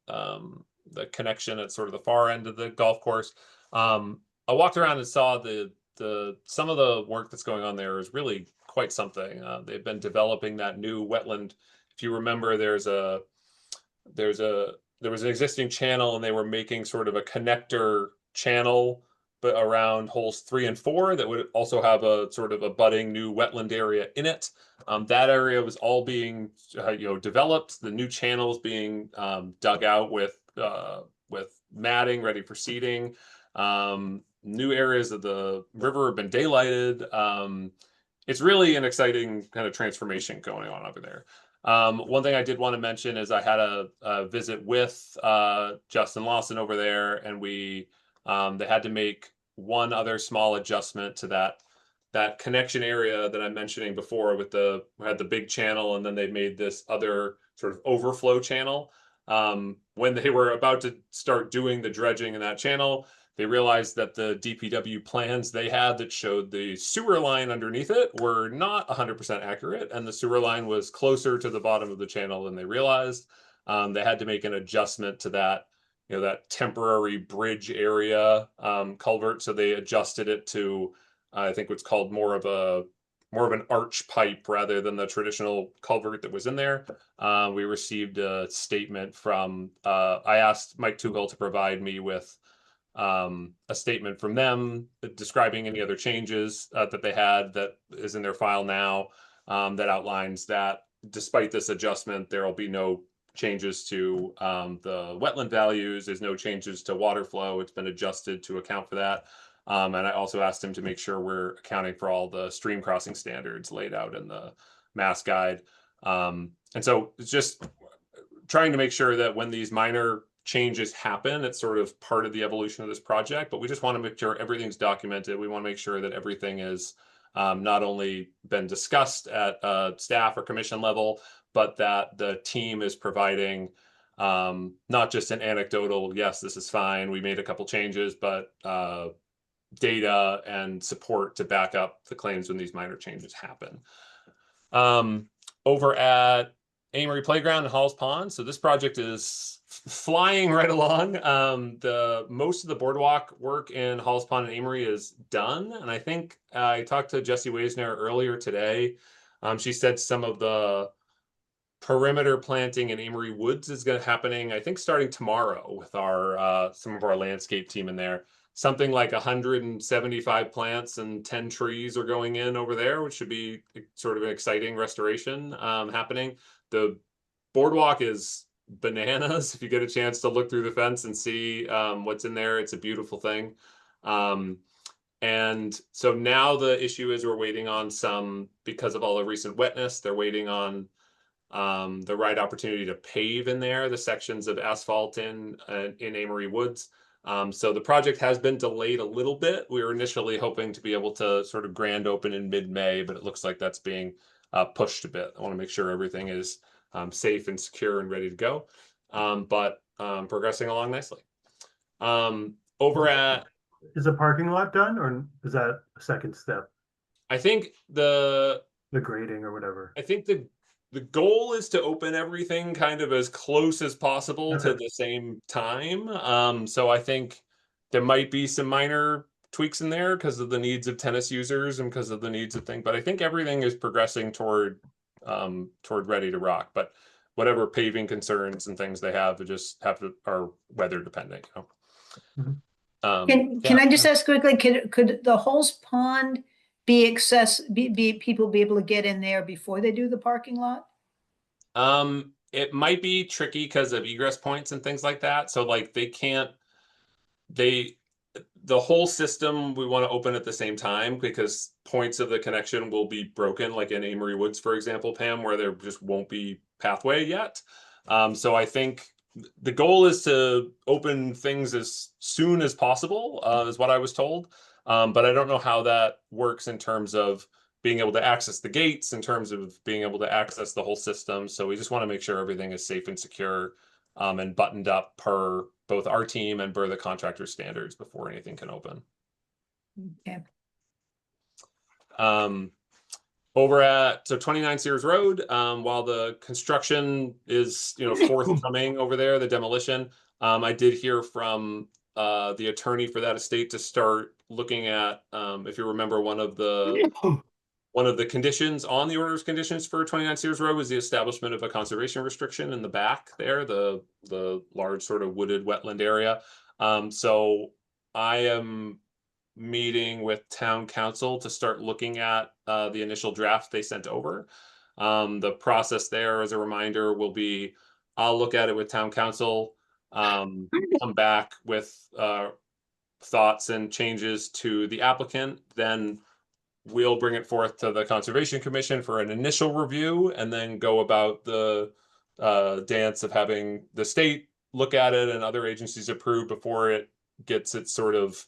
the connection at sort of the far end of the golf course. I walked around and saw some of the work that's going on there is really quite something. They've been developing that new wetland. If you remember, there was an existing channel, and they were making sort of a connector channel, but around holes 3 and 4 that would also have a sort of a budding new wetland area in it. That area was all being developed. The new channels being dug out with matting ready for seeding. New areas of the river have been daylighted. It's really an exciting kind of transformation going on over there. One thing I did want to mention is I had a visit with Justin Lawson over there, and they had to make one other small adjustment to that connection area that I'm mentioning before we had the big channel, and then they made this other sort of overflow channel. When they were about to start doing the dredging in that channel, they realized that the DPW plans they had that showed the sewer line underneath it were not 100% accurate, and the sewer line was closer to the bottom of the channel than they realized. They had to make an adjustment to that, that temporary bridge area culvert. So they adjusted it to, I think what's called more of an arch pipe rather than the traditional culvert that was in there. We received a statement from, I asked Mike Tugel to provide me with a statement from them describing any other changes that they had that is in their file now, that outlines that despite this adjustment, there will be no changes to the wetland values. There's no changes to water flow. It's been adjusted to account for that. And I also asked him to make sure we're accounting for all the stream crossing standards laid out in the Mass Guide. And so it's just trying to make sure that when these minor changes happen, it's sort of part of the evolution of this project, but we just want to make sure everything's documented. We want to make sure that everything is not only been discussed at staff or commission level, but that the team is providing not just an anecdotal, yes, this is fine, we made a couple changes, but data and support to back up the claims when these minor changes happen. Over at Amory Playground and Halls Pond. So this project is flying right along. The most of the boardwalk work in Halls Pond and Amory is done. And I think I talked to Jessie Waisner earlier today. She said some of the perimeter planting in Amory Woods is going to happening, I think, starting tomorrow with our some of our landscape team in there. Something like 175 plants and 10 trees are going in over there, which should be sort of an exciting restoration happening. The boardwalk is bananas. If you get a chance to look through the fence and see what's in there, it's a beautiful thing. And so now the issue is we're waiting on some, because of all the recent wetness, they're waiting on the right opportunity to pave in there, the sections of asphalt in Amory Woods. So the project has been delayed a little bit. We were initially hoping to be able to sort of grand open in mid-May, but it looks like that's being pushed a bit. I want to make sure everything is safe and secure and ready to go, but progressing along nicely. Over at... Is the parking lot done, or is that a second step? I think the grading or whatever. I think the goal is to open everything kind of as close as possible to the same time. So I think there might be some minor tweaks in there because of the needs of tennis users and because of the needs of things, but I think everything is progressing toward ready to rock. But whatever paving concerns and things they have, they just are weather dependent. You know? Can I just ask quickly, could the Halls Pond be people be able to get in there before they do the parking lot? It might be tricky because of egress points and things like that. So like the whole system we want to open at the same time because points of the connection will be broken, like in Amory Woods, for example, Pam, where there just won't be pathway yet. So I think the goal is to open things as soon as possible, is what I was told. But I don't know how that works in terms of being able to access the gates, in terms of being able to access the whole system. So we just want to make sure everything is safe and secure and buttoned up per both our team and per the contractor standards before anything can open. Okay. Over at 29 Sears Road, while the construction is forthcoming over there, the demolition, I did hear from the attorney for that estate to start looking at, if you remember, one of the conditions on the order of conditions for 29 Sears Road was the establishment of a conservation restriction in the back there, the large sort of wooded wetland area. So I am meeting with town council to start looking at the initial draft they sent over. The process there, as a reminder, will be I'll look at it with town council, come back with thoughts and changes to the applicant, then we'll bring it forth to the Conservation Commission for an initial review, and then go about the dance of having the state look at it and other agencies approve before it gets its sort of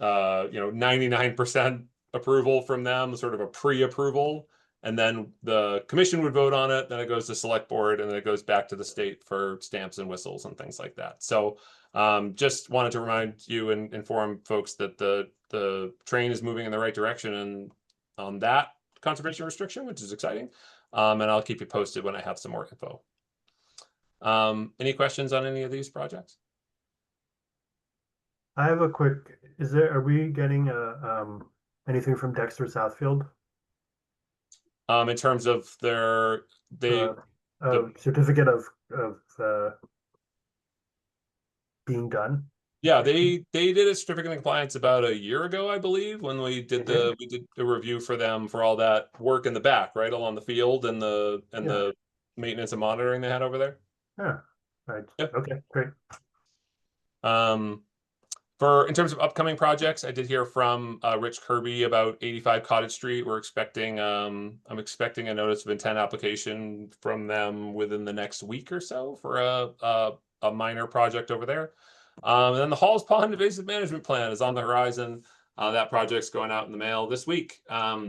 99% approval from them, sort of a pre-approval, and then the commission would vote on it, then it goes to select board, and then it goes back to the state for stamps and whistles and things like that. So just wanted to remind you and inform folks that the train is moving in the right direction and on that conservation restriction, which is exciting. And I'll keep you posted when I have some more info. Any questions on any of these projects? I have a quick, are we getting anything from Dexter Southfield? In terms of the certificate of being done? Yeah, they did a certificate of compliance about a year ago, I believe, when we did the review for them for all that work in the back, right, along the field and the maintenance and monitoring they had over there. Yeah, right. Yep. Okay, great. In terms of upcoming projects, I did hear from Rich Kirby about 85 Cottage Street. We're expecting, I'm expecting a notice of intent application from them within the next week or so for a minor project over there. And then the Halls Pond Invasive Management Plan is on the horizon. That project's going out in the mail this week.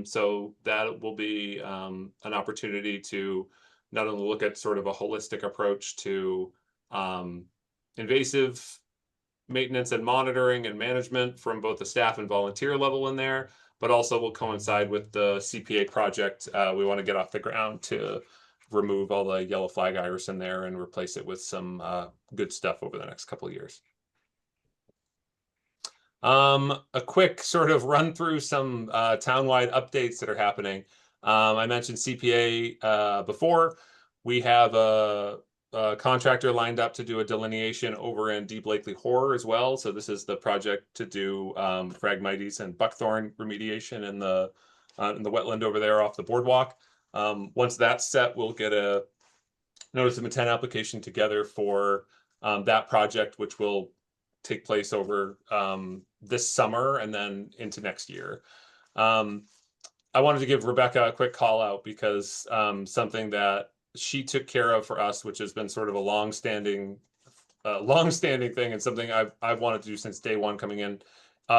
So that will be an opportunity to not only look at sort of a holistic approach to invasive maintenance and monitoring and management from both the staff and volunteer level in there, but also will coincide with the CPA project we want to get off the ground to remove all the yellow flag iris in there and replace it with some good stuff over the next couple of years. A quick sort of run through some townwide updates that are happening. I mentioned CPA before. We have a contractor lined up to do a delineation over in Deep Lake Horror as well. So this is the project to do Phragmites and buckthorn remediation in the wetland over there off the boardwalk. Once that's set, we'll get a notice of intent application together for that project, which will take place over this summer and then into next year. I wanted to give Rebecca a quick call out because something that she took care of for us, which has been sort of a long-standing thing and something I've wanted to do since day one coming in,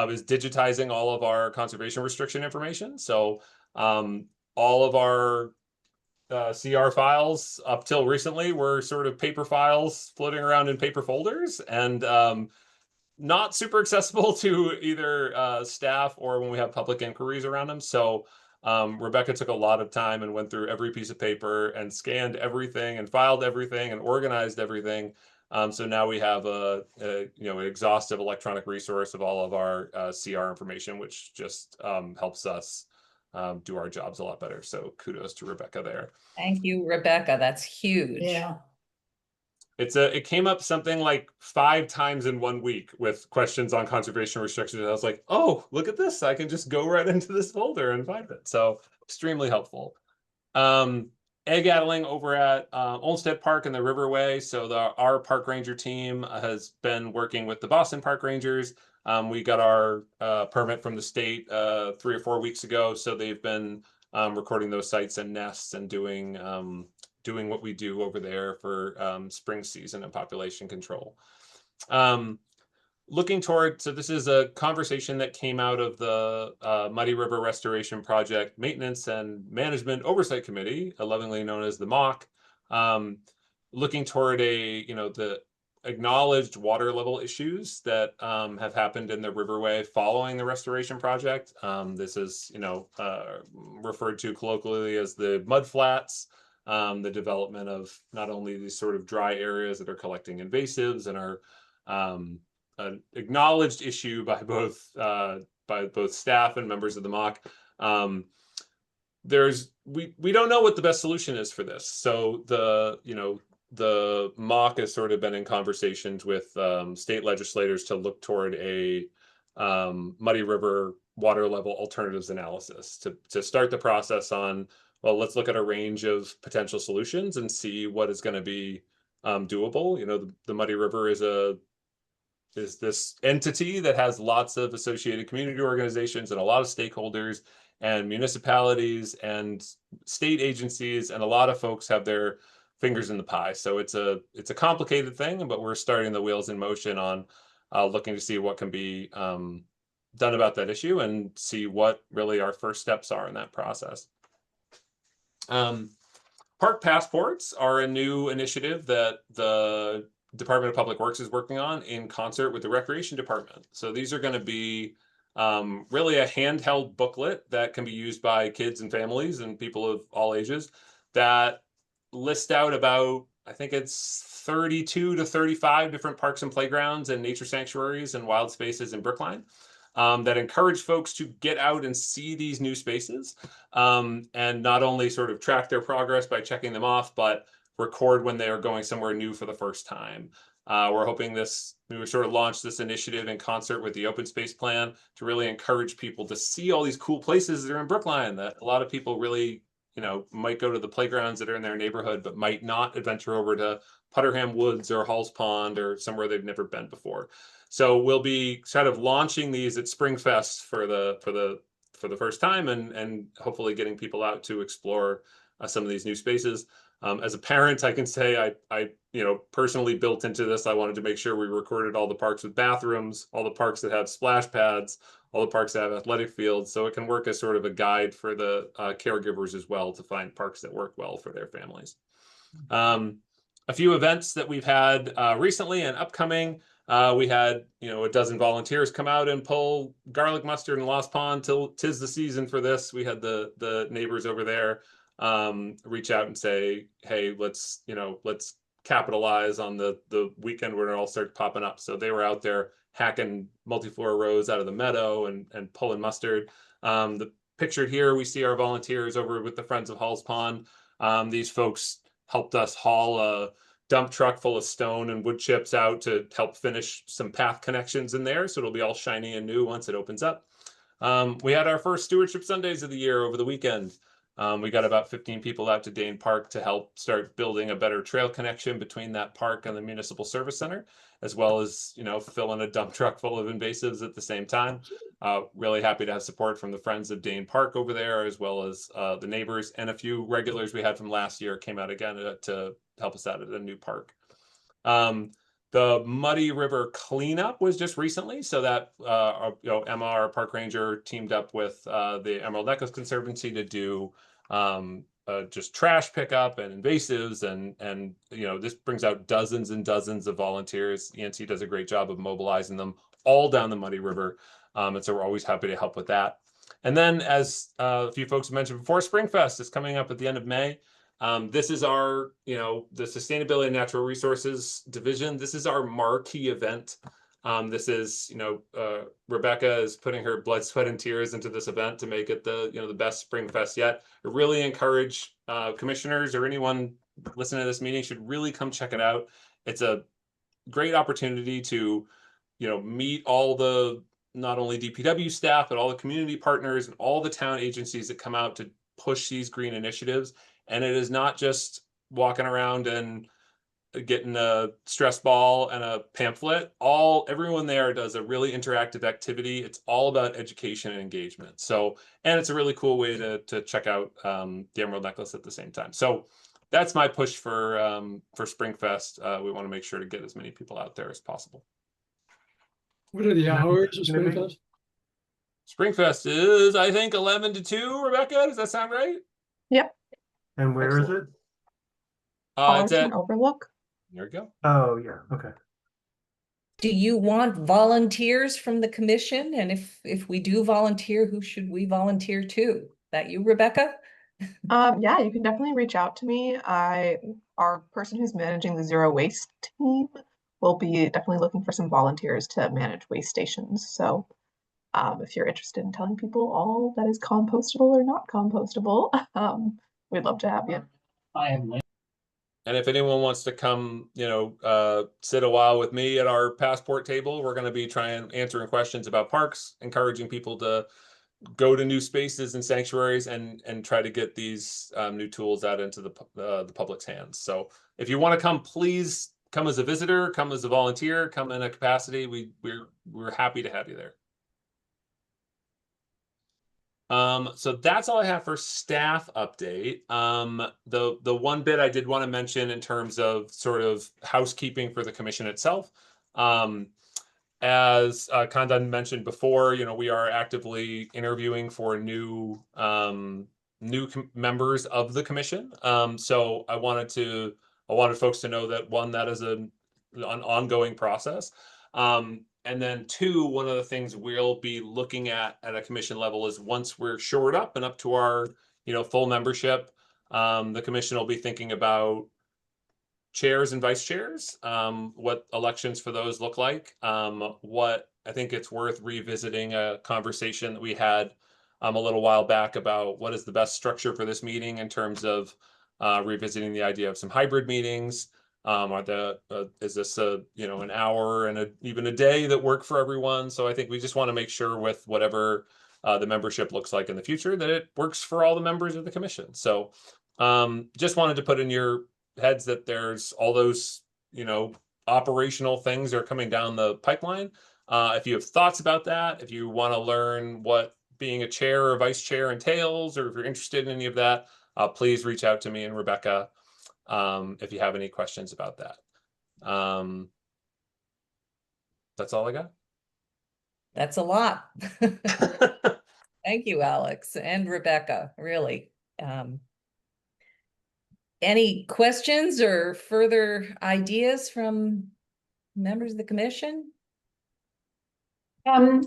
is digitizing all of our conservation restriction information. So all of our CR files up till recently were sort of paper files floating around in paper folders and not super accessible to either staff or when we have public inquiries around them. So Rebecca took a lot of time and went through every piece of paper and scanned everything and filed everything and organized everything. So now we have an exhaustive electronic resource of all of our CR information, which just helps us do our jobs a lot better. So kudos to Rebecca there. Thank you, Rebecca. That's huge. Yeah. It came up something like 5 times in 1 week with questions on conservation restrictions. And I was like, oh, look at this. I can just go right into this folder and find it. So extremely helpful. Egg addling over at Olmsted Park and the Riverway. So our park ranger team has been working with the Boston Park Rangers. We got our permit from the state 3 or 4 weeks ago. So they've been recording those sites and nests and doing what we do over there for spring season and population control. Looking toward, so this is a conversation that came out of the Muddy River Restoration Project Maintenance and Management Oversight Committee, lovingly known as the MOC, looking toward the acknowledged water level issues that have happened in the Riverway following the restoration project. This is, referred to colloquially as the mud flats. The development of not only these sort of dry areas that are collecting invasives and are an acknowledged issue by both staff and members of the MOC. We don't know what the best solution is for this. So the MOC has sort of been in conversations with state legislators to look toward a Muddy River water level alternatives analysis to start the process on, well, let's look at a range of potential solutions and see what is going to be doable. The Muddy River is this entity that has lots of associated community organizations and a lot of stakeholders and municipalities and state agencies, and a lot of folks have their fingers in the pie. So it's a complicated thing, but we're starting the wheels in motion on looking to see what can be done about that issue and see what really our first steps are in that process. Park passports are a new initiative that the Department of Public Works is working on in concert with the Recreation Department. So these are going to be really a handheld booklet that can be used by kids and families and people of all ages that list out about, I think it's 32 to 35 different parks and playgrounds and nature sanctuaries and wild spaces in Brookline. That encourage folks to get out and see these new spaces and not only sort of track their progress by checking them off, but record when they are going somewhere new for the first time. We're hoping we sort of launch this initiative in concert with the open space plan to really encourage people to see all these cool places that are in Brookline that a lot of people really, might go to the playgrounds that are in their neighborhood, but might not adventure over to Putterham Woods or Halls Pond or somewhere they've never been before. So we'll be kind of launching these at Springfest for the first time and hopefully getting people out to explore some of these new spaces. As a parent, I can say I personally built into this. I wanted to make sure we recorded all the parks with bathrooms, all the parks that have splash pads, all the parks that have athletic fields, so it can work as sort of a guide for the caregivers as well to find parks that work well for their families. A few events that we've had recently and upcoming. We had, a dozen volunteers come out and pull garlic mustard in Lost Pond till 'tis the season for this. We had the neighbors over there reach out and say, hey, let's capitalize on the weekend when it all starts popping up. So they were out there hacking multi-floor rows out of the meadow and pulling mustard. The picture here, we see our volunteers over with the Friends of Halls Pond. These folks helped us haul a dump truck full of stone and wood chips out to help finish some path connections in there. So it'll be all shiny and new once it opens up. We had our first Stewardship Sundays of the year over the weekend. We got about 15 people out to Dane Park to help start building a better trail connection between that park and the Municipal Service Center, as well as, filling a dump truck full of invasives at the same time. Really happy to have support from the Friends of Dane Park over there, as well as the neighbors, and a few regulars we had from last year came out again to help us out at a new park. The Muddy River cleanup was just recently, so that Emma, our park ranger, teamed up with the Emerald Necklace Conservancy to do just trash pickup and invasives, and this brings out dozens and dozens of volunteers. ENC does a great job of mobilizing them all down the Muddy River, and so we're always happy to help with that. And then, as a few folks mentioned before, Springfest is coming up at the end of May. This is our, the Sustainability and Natural Resources Division. This is our marquee event. This is, Rebecca is putting her blood, sweat, and tears into this event to make it the best Springfest yet. I really encourage commissioners or anyone listening to this meeting should really come check it out. It's a great opportunity to, meet all the, not only DPW staff, but all the community partners and all the town agencies that come out to push these green initiatives. And it is not just walking around and getting a stress ball and a pamphlet. Everyone there does a really interactive activity. It's all about education and engagement. So, and it's a really cool way to check out the Emerald Necklace at the same time. So that's my push for Springfest. We want to make sure to get as many people out there as possible. What are the hours of Springfest? Springfest is, I think, 11 to 2, Rebecca. Does that sound right? Yep. And where is it? It's at Overlook. There we go. Oh, yeah, okay. Do you want volunteers from the commission? And if we do volunteer, who should we volunteer to? That you, Rebecca? Yeah, you can definitely reach out to me. Our person who's managing the Zero Waste team will be definitely looking for some volunteers to manage waste stations. So if you're interested in telling people all that is compostable or not compostable, we'd love to have you. And if anyone wants to come, sit a while with me at our passport table, we're going to be answering questions about parks, encouraging people to go to new spaces and sanctuaries and try to get these new tools out into the public's hands. So if you want to come, please come as a visitor, come as a volunteer, come in a capacity. We're happy to have you there. So that's all I have for staff update. The one bit I did want to mention in terms of sort of housekeeping for the commission itself, as Kandan mentioned before, we are actively interviewing for new members of the commission. So I wanted folks to know that, one, that is an ongoing process. And then two, one of the things we'll be looking at a commission level is once we're shored up and up to our, full membership, the commission will be thinking about chairs and vice chairs, what elections for those look like. What I think it's worth revisiting a conversation that we had a little while back about what is the best structure for this meeting in terms of revisiting the idea of some hybrid meetings. Is this an hour and even a day that work for everyone? So I think we just want to make sure with whatever the membership looks like in the future that it works for all the members of the commission. So just wanted to put in your heads that there's all those operational things are coming down the pipeline. If you have thoughts about that, if you want to learn what being a chair or vice chair entails, or if you're interested in any of that, please reach out to me and Rebecca if you have any questions about that. That's all I got. That's a lot. Thank you, Alex and Rebecca, really. Any questions or further ideas from members of the commission? I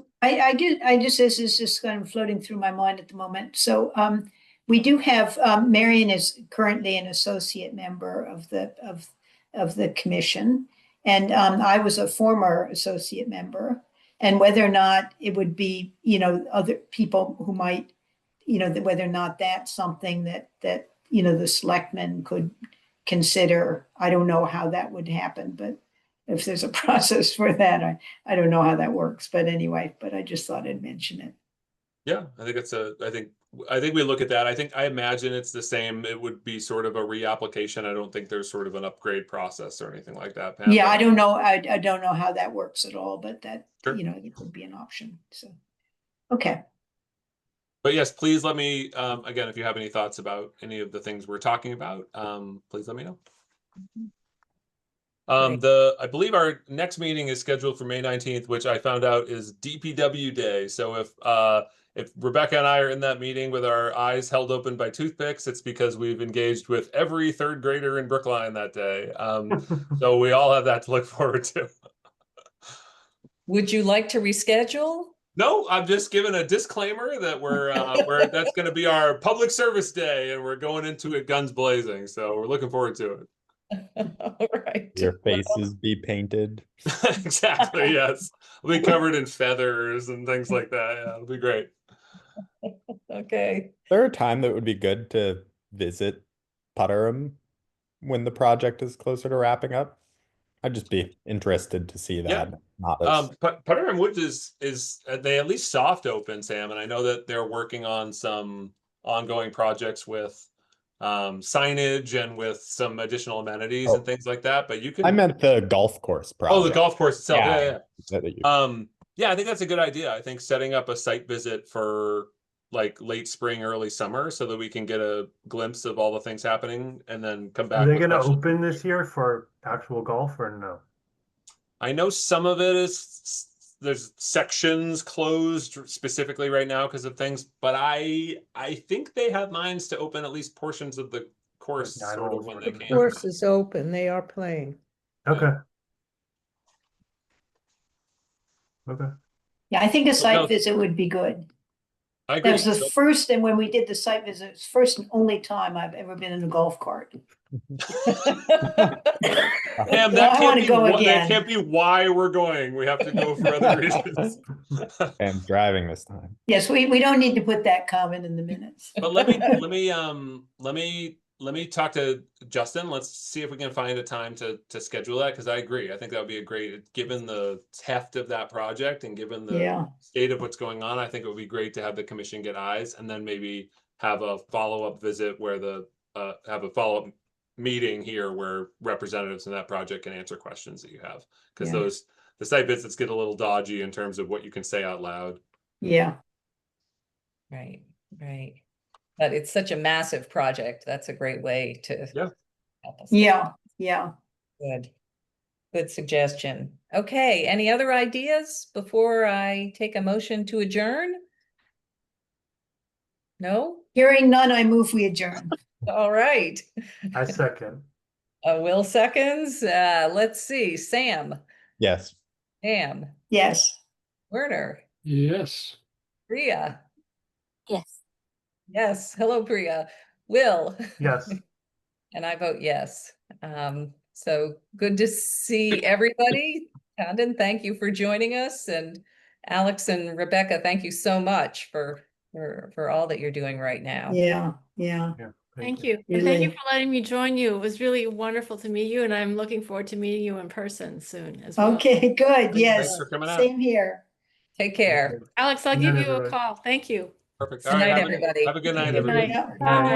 just this is just kind of floating through my mind at the moment. So We do have, Marion is currently an associate member of the commission. And I was a former associate member. And whether or not it would be, other people who might, whether or not that's something that the selectmen could consider. I don't know how that would happen, but if there's a process for that, I don't know how that works. But anyway, but I just thought I'd mention it. Yeah, I think we look at that. I imagine it's the same. It would be sort of a reapplication. I don't think there's sort of an upgrade process or anything like that, Pam. Yeah, I don't know. I don't know how that works at all, but that, Sure. it could be an option. So, okay. But yes, please let me, again, if you have any thoughts about any of the things we're talking about, please let me know. Great. I believe our next meeting is scheduled for May 19th, which I found out is DPW Day. So if Rebecca and I are in that meeting with our eyes held open by toothpicks, it's because we've engaged with every third grader in Brookline that day. So we all have that to look forward to. Would you like to reschedule? No, I'm just giving a disclaimer that we're that's going to be our public service day, and we're going into it guns blazing. So we're looking forward to it. All right. Your faces be painted. Exactly. Yes, we'll be covered in feathers and things like that. Yeah, it'll be great. Okay. Is there a time that would be good to visit Putterham when the project is closer to wrapping up? I'd just be interested to see Yeah. that. Not as Putterham Woods is they at least soft open, Sam, and I know that they're working on some ongoing projects with signage and with some additional amenities and things like that. But you can. I meant the golf course project. Oh, the golf course itself. Yeah. Yeah. Yeah, I think that's a good idea. I think setting up a site visit for like late spring, early summer, so that we can get a glimpse of all the things happening and then come back. Are they with going to questions. open this year for actual golf or no? I know some of it is there's sections closed specifically right now because of things, but I think they have minds to open at least portions of the course Nine sort of holes when or they whatever. can. Course is open, they are playing. Okay. Okay. Yeah, I think a No. site visit would be good. I That agree. was the first, and when we did the site visit, it's first and only time I've ever been in a golf cart. Pam, So that I can't wanna be go that again. can't be why we're going. We have to go for other reasons. and driving this time. Yes, we don't need to put that comment in the minutes. But let me talk to Justin. Let's see if we can find a time to schedule that, because I agree. I think that would be a great, given the heft of that project and given the Yeah. state of what's going on, I think it would be great to have the commission get eyes and then maybe have a follow-up visit where have a follow-up meeting here where representatives in that project can answer questions that you have. Because Yeah. the site visits get a little dodgy in terms of what you can say out loud. Yeah. Right, right. But it's such a massive project. That's a great way to Yeah. help us. Yeah. Yeah. Good. Good suggestion. Okay, any other ideas before I take a motion to adjourn? No? Hearing none, I move we adjourn. All right. I second. Will seconds. Let's see. Sam, Yes. Pam, Yes. Werner, Yes. Priya. Yes. Yes. Hello, Priya. Will. Yes. And I vote yes. So good to see everybody. Condon, thank you for joining us. And Alex and Rebecca, thank you so much for all that you're doing right now. Yeah. Yeah. Yeah. Thank you. And thank you Really. for letting me join you. It was really wonderful to meet you, and I'm looking forward to meeting you in person soon as well. Okay, good. Thanks Yes. for coming out. Same here. Take care. Alex, I'll Good give night, you a everybody. call. Thank you. Perfect. Good All right, night, have everybody. have a good night, Good night. everybody. Yeah. Bye. Bye.